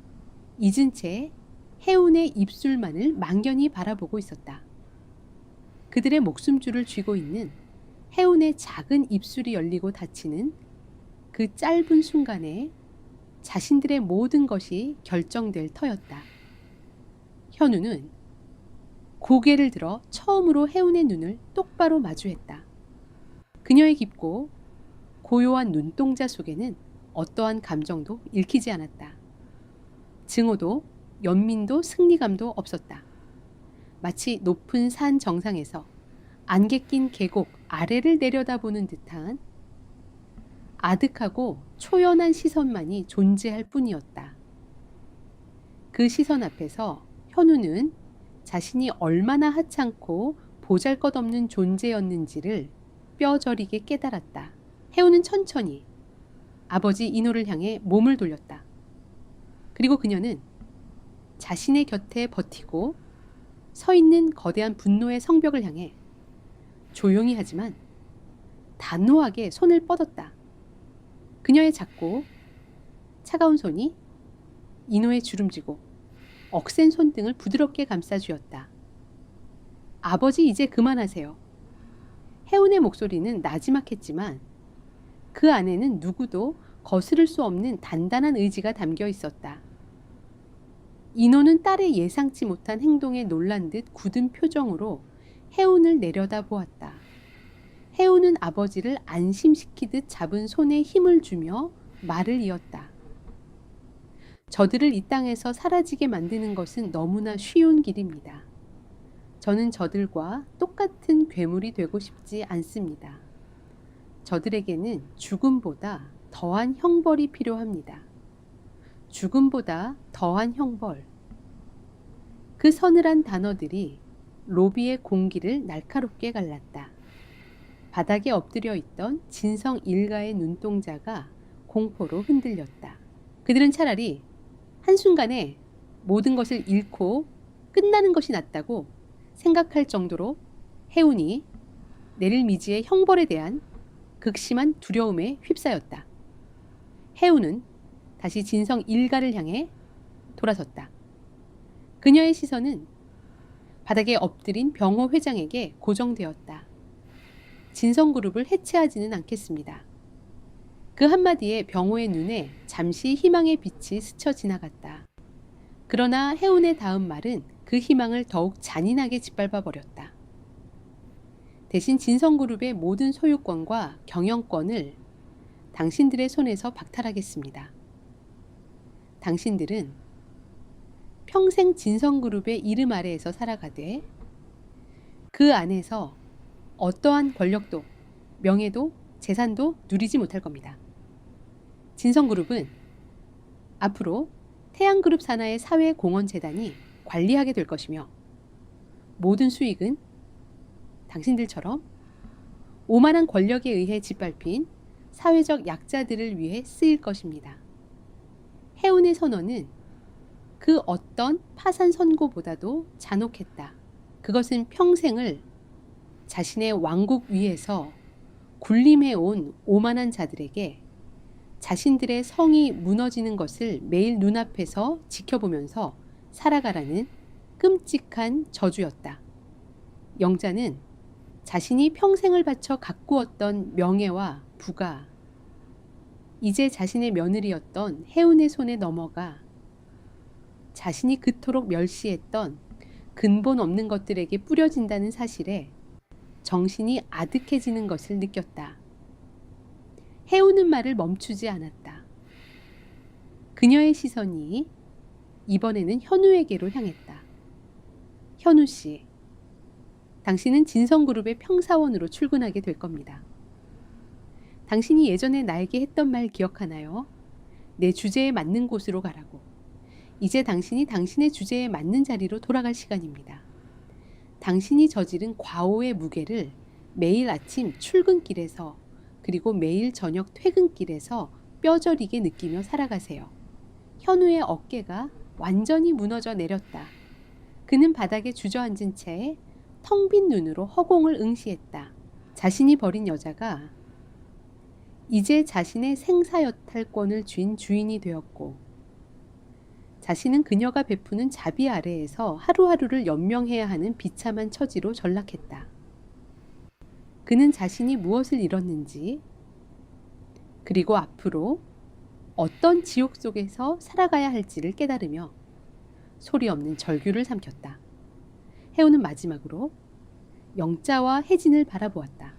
잊은 채 해운의 입술만을 망연히 바라보고 있었다. 그들의 목숨줄을 쥐고 있는 해운의 작은 입술이 열리고 닫히는 그 짧은 순간에 자신들의 모든 것이 결정될 터였다. 현우는 고개를 들어 처음으로 해운의 눈을 똑바로 마주했다. 그녀의 깊고 고요한 눈동자 속에는 어떠한 감정도 읽히지 않았다. 증오도 연민도 승리감도 없었다. 마치 높은 산 정상에서 안개 낀 계곡 아래를 내려다보는 듯한 아득하고 초연한 시선만이 존재할 뿐이었다. 그 시선 앞에서 현우는 자신이 얼마나 하찮고 보잘것없는 존재였는지를 뼈저리게 깨달았다. 해우는 천천히 아버지 이노를 향해 몸을 돌렸다. 그리고 그녀는 자신의 곁에 버티고 서 있는 거대한 분노의 성벽을 향해 조용히 하지만 단호하게 손을 뻗었다. 그녀의 작고 차가운 손이 이노의 주름지고 억센 손등을 부드럽게 감싸주었다. 아버지, 이제 그만하세요. 해운의 목소리는 나지막했지만 그 안에는 누구도 거스를 수 없는 단단한 의지가 담겨 있었다. 이노는 딸의 예상치 못한 행동에 놀란 듯 굳은 표정으로 해운을 내려다보았다. 해운은 아버지를 안심시키듯 잡은 손에 힘을 주며 말을 이었다. 저들을 이 땅에서 사라지게 만드는 것은 너무나 쉬운 길입니다. 저는 저들과 똑같은 괴물이 되고 싶지 않습니다. 저들에게는 죽음보다 더한 형벌이 필요합니다. 죽음보다 더한 형벌. 그 서늘한 단어들이 로비의 공기를 날카롭게 갈랐다. 바닥에 엎드려 있던 진성 일가의 눈동자가 공포로 흔들렸다. 그들은 차라리 한순간에 모든 것을 잃고 끝나는 것이 낫다고 생각할 정도로 해운이 내릴 미지의 형벌에 대한 극심한 두려움에 휩싸였다. 해운은 다시 진성 일가를 향해 돌아섰다. 그녀의 시선은 바닥에 엎드린 병호 회장에게 고정되었다. 진성그룹을 해체하지는 않겠습니다. 그 한마디에 병호의 눈에 잠시 희망의 빛이 스쳐 지나갔다. 그러나 해운의 다음 말은 그 희망을 더욱 잔인하게 짓밟아 버렸다. 대신 진성그룹의 모든 소유권과 경영권을 당신들의 손에서 박탈하겠습니다. 당신들은 평생 진성그룹의 이름 아래에서 살아가되 그 안에서 어떠한 권력도, 명예도, 재산도 누리지 못할 겁니다. 진성그룹은 앞으로 태양그룹 산하의 사회공헌재단이 관리하게 될 것이며 모든 수익은 당신들처럼 오만한 권력에 의해 짓밟힌 사회적 약자들을 위해 쓰일 것입니다. 해운의 선언은 그 어떤 파산 선고보다도 잔혹했다. 그것은 평생을 자신의 왕국 위에서 군림해온 오만한 자들에게 자신들의 성이 무너지는 것을 매일 눈앞에서 지켜보면서 살아가라는 끔찍한 저주였다. 영자는 자신이 평생을 바쳐 가꾸었던 명예와 부가 이제 자신의 며느리였던 해운의 손에 넘어가 자신이 그토록 멸시했던 근본 없는 것들에게 뿌려진다는 사실에 정신이 아득해지는 것을 느꼈다. 해운은 말을 멈추지 않았다. 그녀의 시선이 이번에는 현우에게로 향했다. 현우 씨, 당신은 진성그룹의 평사원으로 출근하게 될 겁니다. 당신이 예전에 나에게 했던 말 기억하나요? 내 주제에 맞는 곳으로 가라고. 이제 당신이 당신의 주제에 맞는 자리로 돌아갈 시간입니다. 당신이 저지른 과오의 무게를 매일 아침 출근길에서 그리고 매일 저녁 퇴근길에서 뼈저리게 느끼며 살아가세요. 현우의 어깨가 완전히 무너져 내렸다. 그는 바닥에 주저앉은 채 텅 빈 눈으로 허공을 응시했다. 자신이 버린 여자가 이제 자신의 생사여탈권을 쥔 주인이 되었고 자신은 그녀가 베푸는 자비 아래에서 하루하루를 연명해야 하는 비참한 처지로 전락했다. 그는 자신이 무엇을 잃었는지 그리고 앞으로 어떤 지옥 속에서 살아가야 할지를 깨달으며 소리 없는 절규를 삼켰다. 해운은 마지막으로 영자와 혜진을 바라보았다.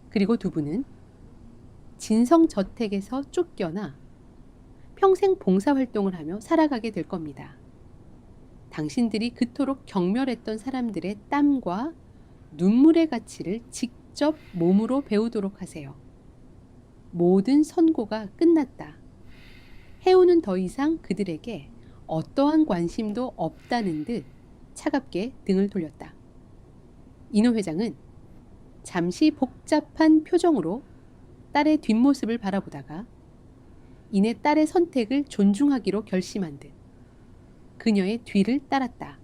그리고 두 분은 진성저택에서 쫓겨나 평생 봉사활동을 하며 살아가게 될 겁니다. 당신들이 그토록 경멸했던 사람들의 땀과 눈물의 가치를 직접 몸으로 배우도록 하세요. 모든 선고가 끝났다. 해운은 더 이상 그들에게 어떠한 관심도 없다는 듯 차갑게 등을 돌렸다. 인호 회장은 잠시 복잡한 표정으로 딸의 뒷모습을 바라보다가 이내 딸의 선택을 존중하기로 결심한 듯 그녀의 뒤를 따랐다.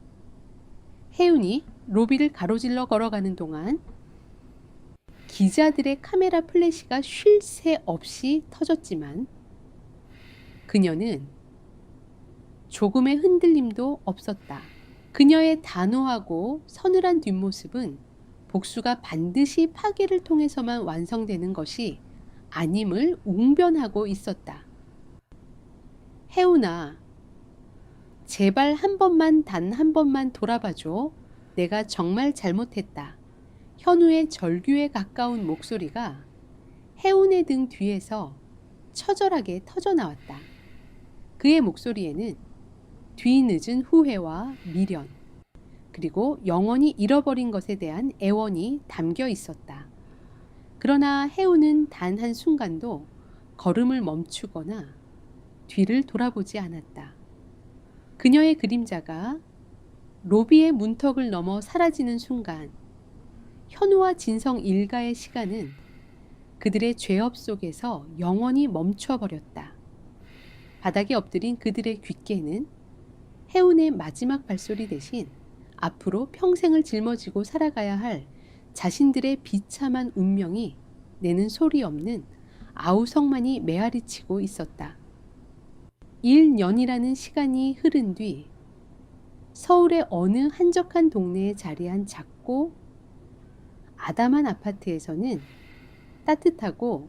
해운이 로비를 가로질러 걸어가는 동안 기자들의 카메라 플래시가 쉴 새 없이 터졌지만 그녀는 조금의 흔들림도 없었다. 그녀의 단호하고 서늘한 뒷모습은 복수가 반드시 파괴를 통해서만 완성되는 것이 아님을 웅변하고 있었다. 해운아, 제발 한 번만 단 한 번만 돌아봐줘. 내가 정말 잘못했다. 현우의 절규에 가까운 목소리가 해운의 등 뒤에서 처절하게 터져나왔다. 그의 목소리에는 뒤늦은 후회와 미련, 그리고 영원히 잃어버린 것에 대한 애원이 담겨 있었다. 그러나 해우는 단 한순간도 걸음을 멈추거나 뒤를 돌아보지 않았다. 그녀의 그림자가 로비의 문턱을 넘어 사라지는 순간 현우와 진성 일가의 시간은 그들의 죄업 속에서 영원히 멈춰버렸다. 바닥에 엎드린 그들의 귓게는 해운의 마지막 발소리 대신 앞으로 평생을 짊어지고 살아가야 할 자신들의 비참한 운명이 내는 소리 없는 아우성만이 메아리치고 있었다. 1년이라는 시간이 흐른 뒤 서울의 어느 한적한 동네에 자리한 작고 아담한 아파트에서는 따뜻하고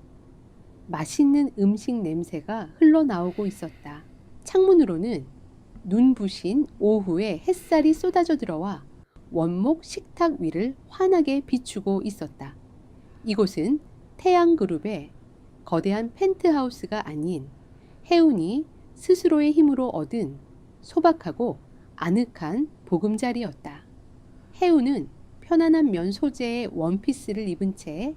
맛있는 음식 냄새가 흘러나오고 있었다. 창문으로는 눈부신 오후에 햇살이 쏟아져 들어와 원목 식탁 위를 환하게 비추고 있었다. 이곳은 태양그룹의 거대한 펜트하우스가 아닌 해운이 스스로의 힘으로 얻은 소박하고 아늑한 보금자리였다. 해운은 편안한 면 소재의 원피스를 입은 채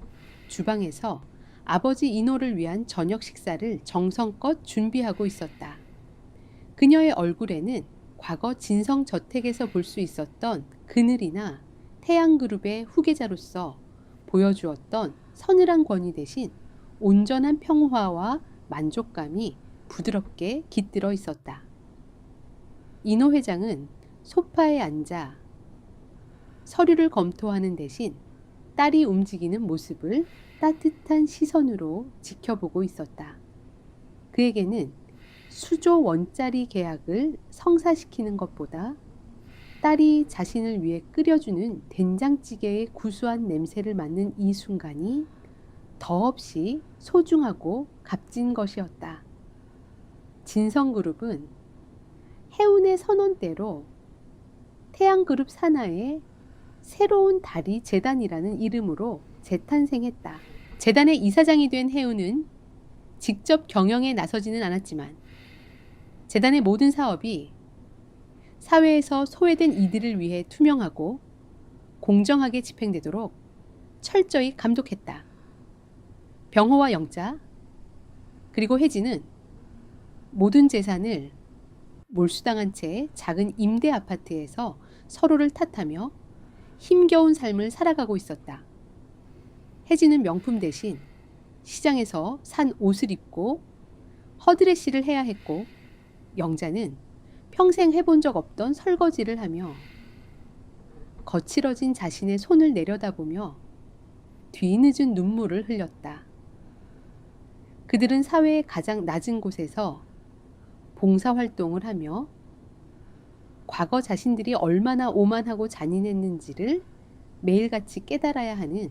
주방에서 아버지 인호를 위한 저녁 식사를 정성껏 준비하고 있었다. 그녀의 얼굴에는 과거 진성저택에서 볼 수 있었던 그늘이나 태양그룹의 후계자로서 보여주었던 서늘한 권위 대신 온전한 평화와 만족감이 부드럽게 깃들어 있었다. 인호 회장은 소파에 앉아 서류를 검토하는 대신 딸이 움직이는 모습을 따뜻한 시선으로 지켜보고 있었다. 그에게는 수조 원짜리 계약을 성사시키는 것보다 딸이 자신을 위해 끓여주는 된장찌개의 구수한 냄새를 맡는 이 순간이 더없이 소중하고 값진 것이었다. 진성그룹은 해운의 선언대로 태양그룹 산하에 새로운 달이 재단이라는 이름으로 재탄생했다. 재단의 이사장이 된 해운은 직접 경영에 나서지는 않았지만 재단의 모든 사업이 사회에서 소외된 이들을 위해 투명하고 공정하게 집행되도록 철저히 감독했다. 병호와 영자 그리고 혜진은 모든 재산을 몰수당한 채 작은 임대 아파트에서 서로를 탓하며 힘겨운 삶을 살아가고 있었다. 혜진은 명품 대신 시장에서 산 옷을 입고 허드레시를 해야 했고 영자는 평생 해본 적 없던 설거지를 하며 거칠어진 자신의 손을 내려다보며 뒤늦은 눈물을 흘렸다. 그들은 사회의 가장 낮은 곳에서 봉사활동을 하며 과거 자신들이 얼마나 오만하고 잔인했는지를 매일같이 깨달아야 하는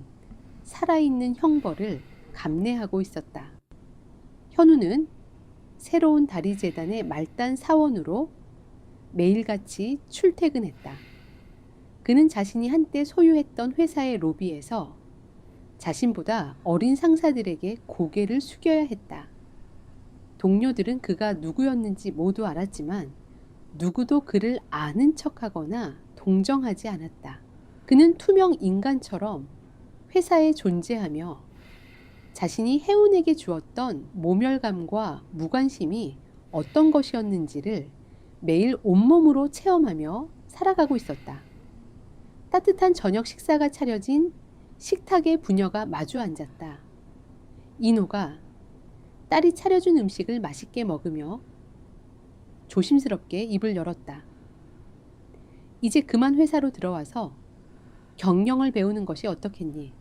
살아있는 형벌을 감내하고 있었다. 현우는 새로운 다리재단의 말단 사원으로 매일같이 출퇴근했다. 그는 자신이 한때 소유했던 회사의 로비에서 자신보다 어린 상사들에게 고개를 숙여야 했다. 동료들은 그가 누구였는지 모두 알았지만 누구도 그를 아는 척하거나 동정하지 않았다. 그는 투명 인간처럼 회사에 존재하며 자신이 해운에게 주었던 모멸감과 무관심이 어떤 것이었는지를 매일 온몸으로 체험하며 살아가고 있었다. 따뜻한 저녁 식사가 차려진 식탁에 부녀가 마주 앉았다. 인호가 딸이 차려준 음식을 맛있게 먹으며 조심스럽게 입을 열었다. 이제 그만 회사로 들어와서 경영을 배우는 것이 어떻겠니?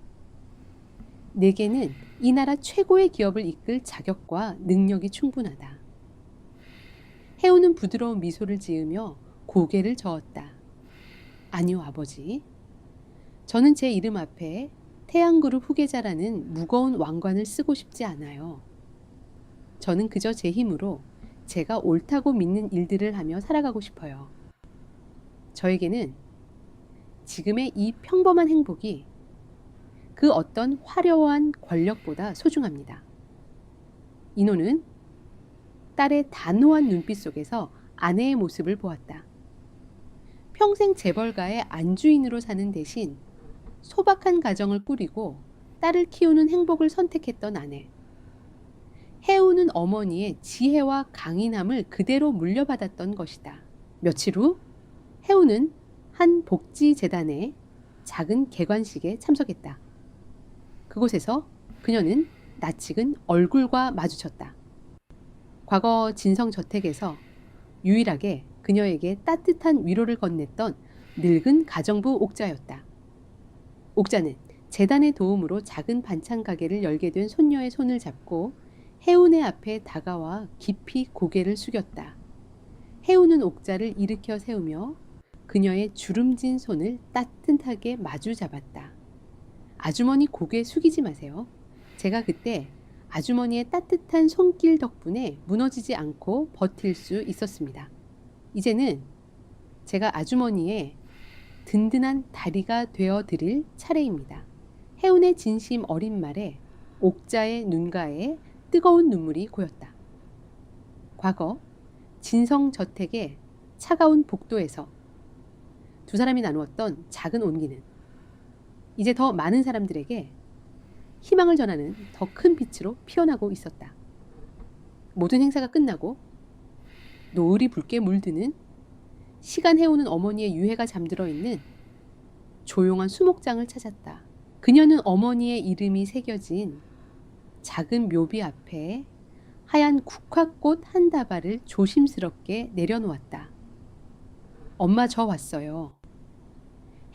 내게는 이 나라 최고의 기업을 이끌 자격과 능력이 충분하다. 해우는 부드러운 미소를 지으며 고개를 저었다. 아니요, 아버지. 저는 제 이름 앞에 태양그룹 후계자라는 무거운 왕관을 쓰고 싶지 않아요. 저는 그저 제 힘으로 제가 옳다고 믿는 일들을 하며 살아가고 싶어요. 저에게는 지금의 이 평범한 행복이 그 어떤 화려한 권력보다 소중합니다. 인호는 딸의 단호한 눈빛 속에서 아내의 모습을 보았다. 평생 재벌가의 안주인으로 사는 대신 소박한 가정을 꾸리고 딸을 키우는 행복을 선택했던 아내. 해우는 어머니의 지혜와 강인함을 그대로 물려받았던 것이다. 며칠 후 해우는 한 복지재단의 작은 개관식에 참석했다. 그곳에서 그녀는 낯익은 얼굴과 마주쳤다. 과거 진성저택에서 유일하게 그녀에게 따뜻한 위로를 건넸던 늙은 가정부 옥자였다. 옥자는 재단의 도움으로 작은 반찬 가게를 열게 된 손녀의 손을 잡고 해운의 앞에 다가와 깊이 고개를 숙였다. 해운은 옥자를 일으켜 세우며 그녀의 주름진 손을 따뜻하게 마주 잡았다. 아주머니 고개 숙이지 마세요. 제가 그때 아주머니의 따뜻한 손길 덕분에 무너지지 않고 버틸 수 있었습니다. 이제는 제가 아주머니의 든든한 다리가 되어 드릴 차례입니다. 해운의 진심 어린 말에 옥자의 눈가에 뜨거운 눈물이 고였다. 과거 진성저택의 차가운 복도에서 두 사람이 나누었던 작은 온기는 이제 더 많은 사람들에게 희망을 전하는 더 큰 빛으로 피어나고 있었다. 모든 행사가 끝나고 노을이 붉게 물드는 시간 해오는 어머니의 유해가 잠들어 있는 조용한 수목장을 찾았다. 그녀는 어머니의 이름이 새겨진 작은 묘비 앞에 하얀 국화꽃 한 다발을 조심스럽게 내려놓았다. 엄마, 저 왔어요.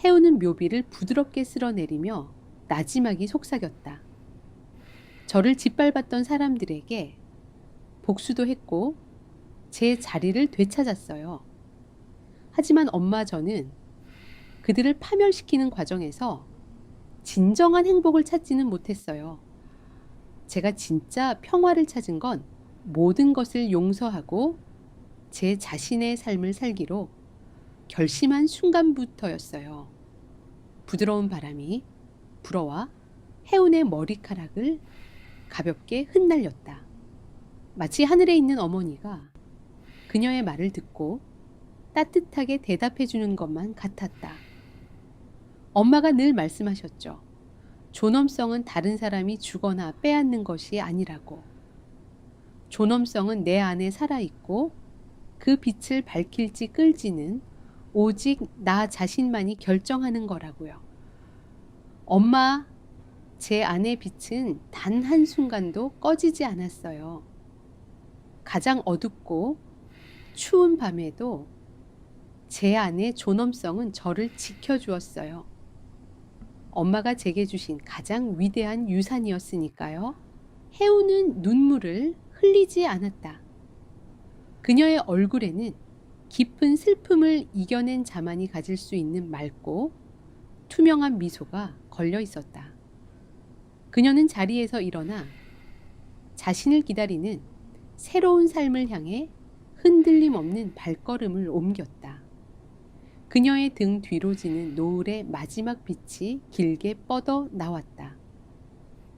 해우는 묘비를 부드럽게 쓸어내리며 나지막이 속삭였다. 저를 짓밟았던 사람들에게 복수도 했고 제 자리를 되찾았어요. 하지만 엄마, 저는 그들을 파멸시키는 과정에서 진정한 행복을 찾지는 못했어요. 제가 진짜 평화를 찾은 건 모든 것을 용서하고 제 자신의 삶을 살기로 결심한 순간부터였어요. 부드러운 바람이 불어와 해운의 머리카락을 가볍게 흩날렸다. 마치 하늘에 있는 어머니가 그녀의 말을 듣고 따뜻하게 대답해 주는 것만 같았다. 엄마가 늘 말씀하셨죠. 존엄성은 다른 사람이 주거나 빼앗는 것이 아니라고. 존엄성은 내 안에 살아있고 그 빛을 밝힐지 끌지는 오직 나 자신만이 결정하는 거라고요. 엄마, 제 안의 빛은 단 한순간도 꺼지지 않았어요. 가장 어둡고 추운 밤에도 제 안의 존엄성은 저를 지켜주었어요. 엄마가 제게 주신 가장 위대한 유산이었으니까요. 해우는 눈물을 흘리지 않았다. 그녀의 얼굴에는 깊은 슬픔을 이겨낸 자만이 가질 수 있는 맑고 투명한 미소가 걸려 있었다. 그녀는 자리에서 일어나 자신을 기다리는 새로운 삶을 향해 흔들림 없는 발걸음을 옮겼다. 그녀의 등 뒤로 지는 노을의 마지막 빛이 길게 뻗어 나왔다.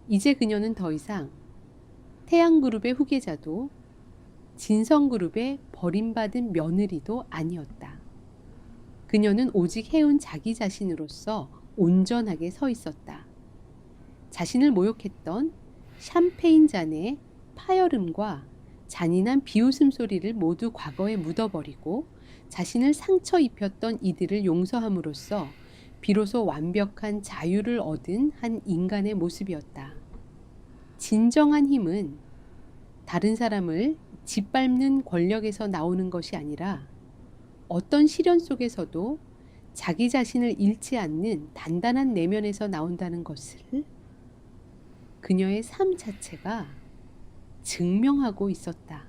이제 그녀는 더 이상 태양그룹의 후계자도 진성그룹의 버림받은 며느리도 아니었다. 그녀는 오직 해운 자기 자신으로서 온전하게 서 있었다. 자신을 모욕했던 샴페인 잔의 파열음과 잔인한 비웃음 소리를 모두 과거에 묻어버리고 자신을 상처 입혔던 이들을 용서함으로써 비로소 완벽한 자유를 얻은 한 인간의 모습이었다. 진정한 힘은 다른 사람을 짓밟는 권력에서 나오는 것이 아니라 어떤 시련 속에서도 자기 자신을 잃지 않는 단단한 내면에서 나온다는 것을 그녀의 삶 자체가 증명하고 있었다.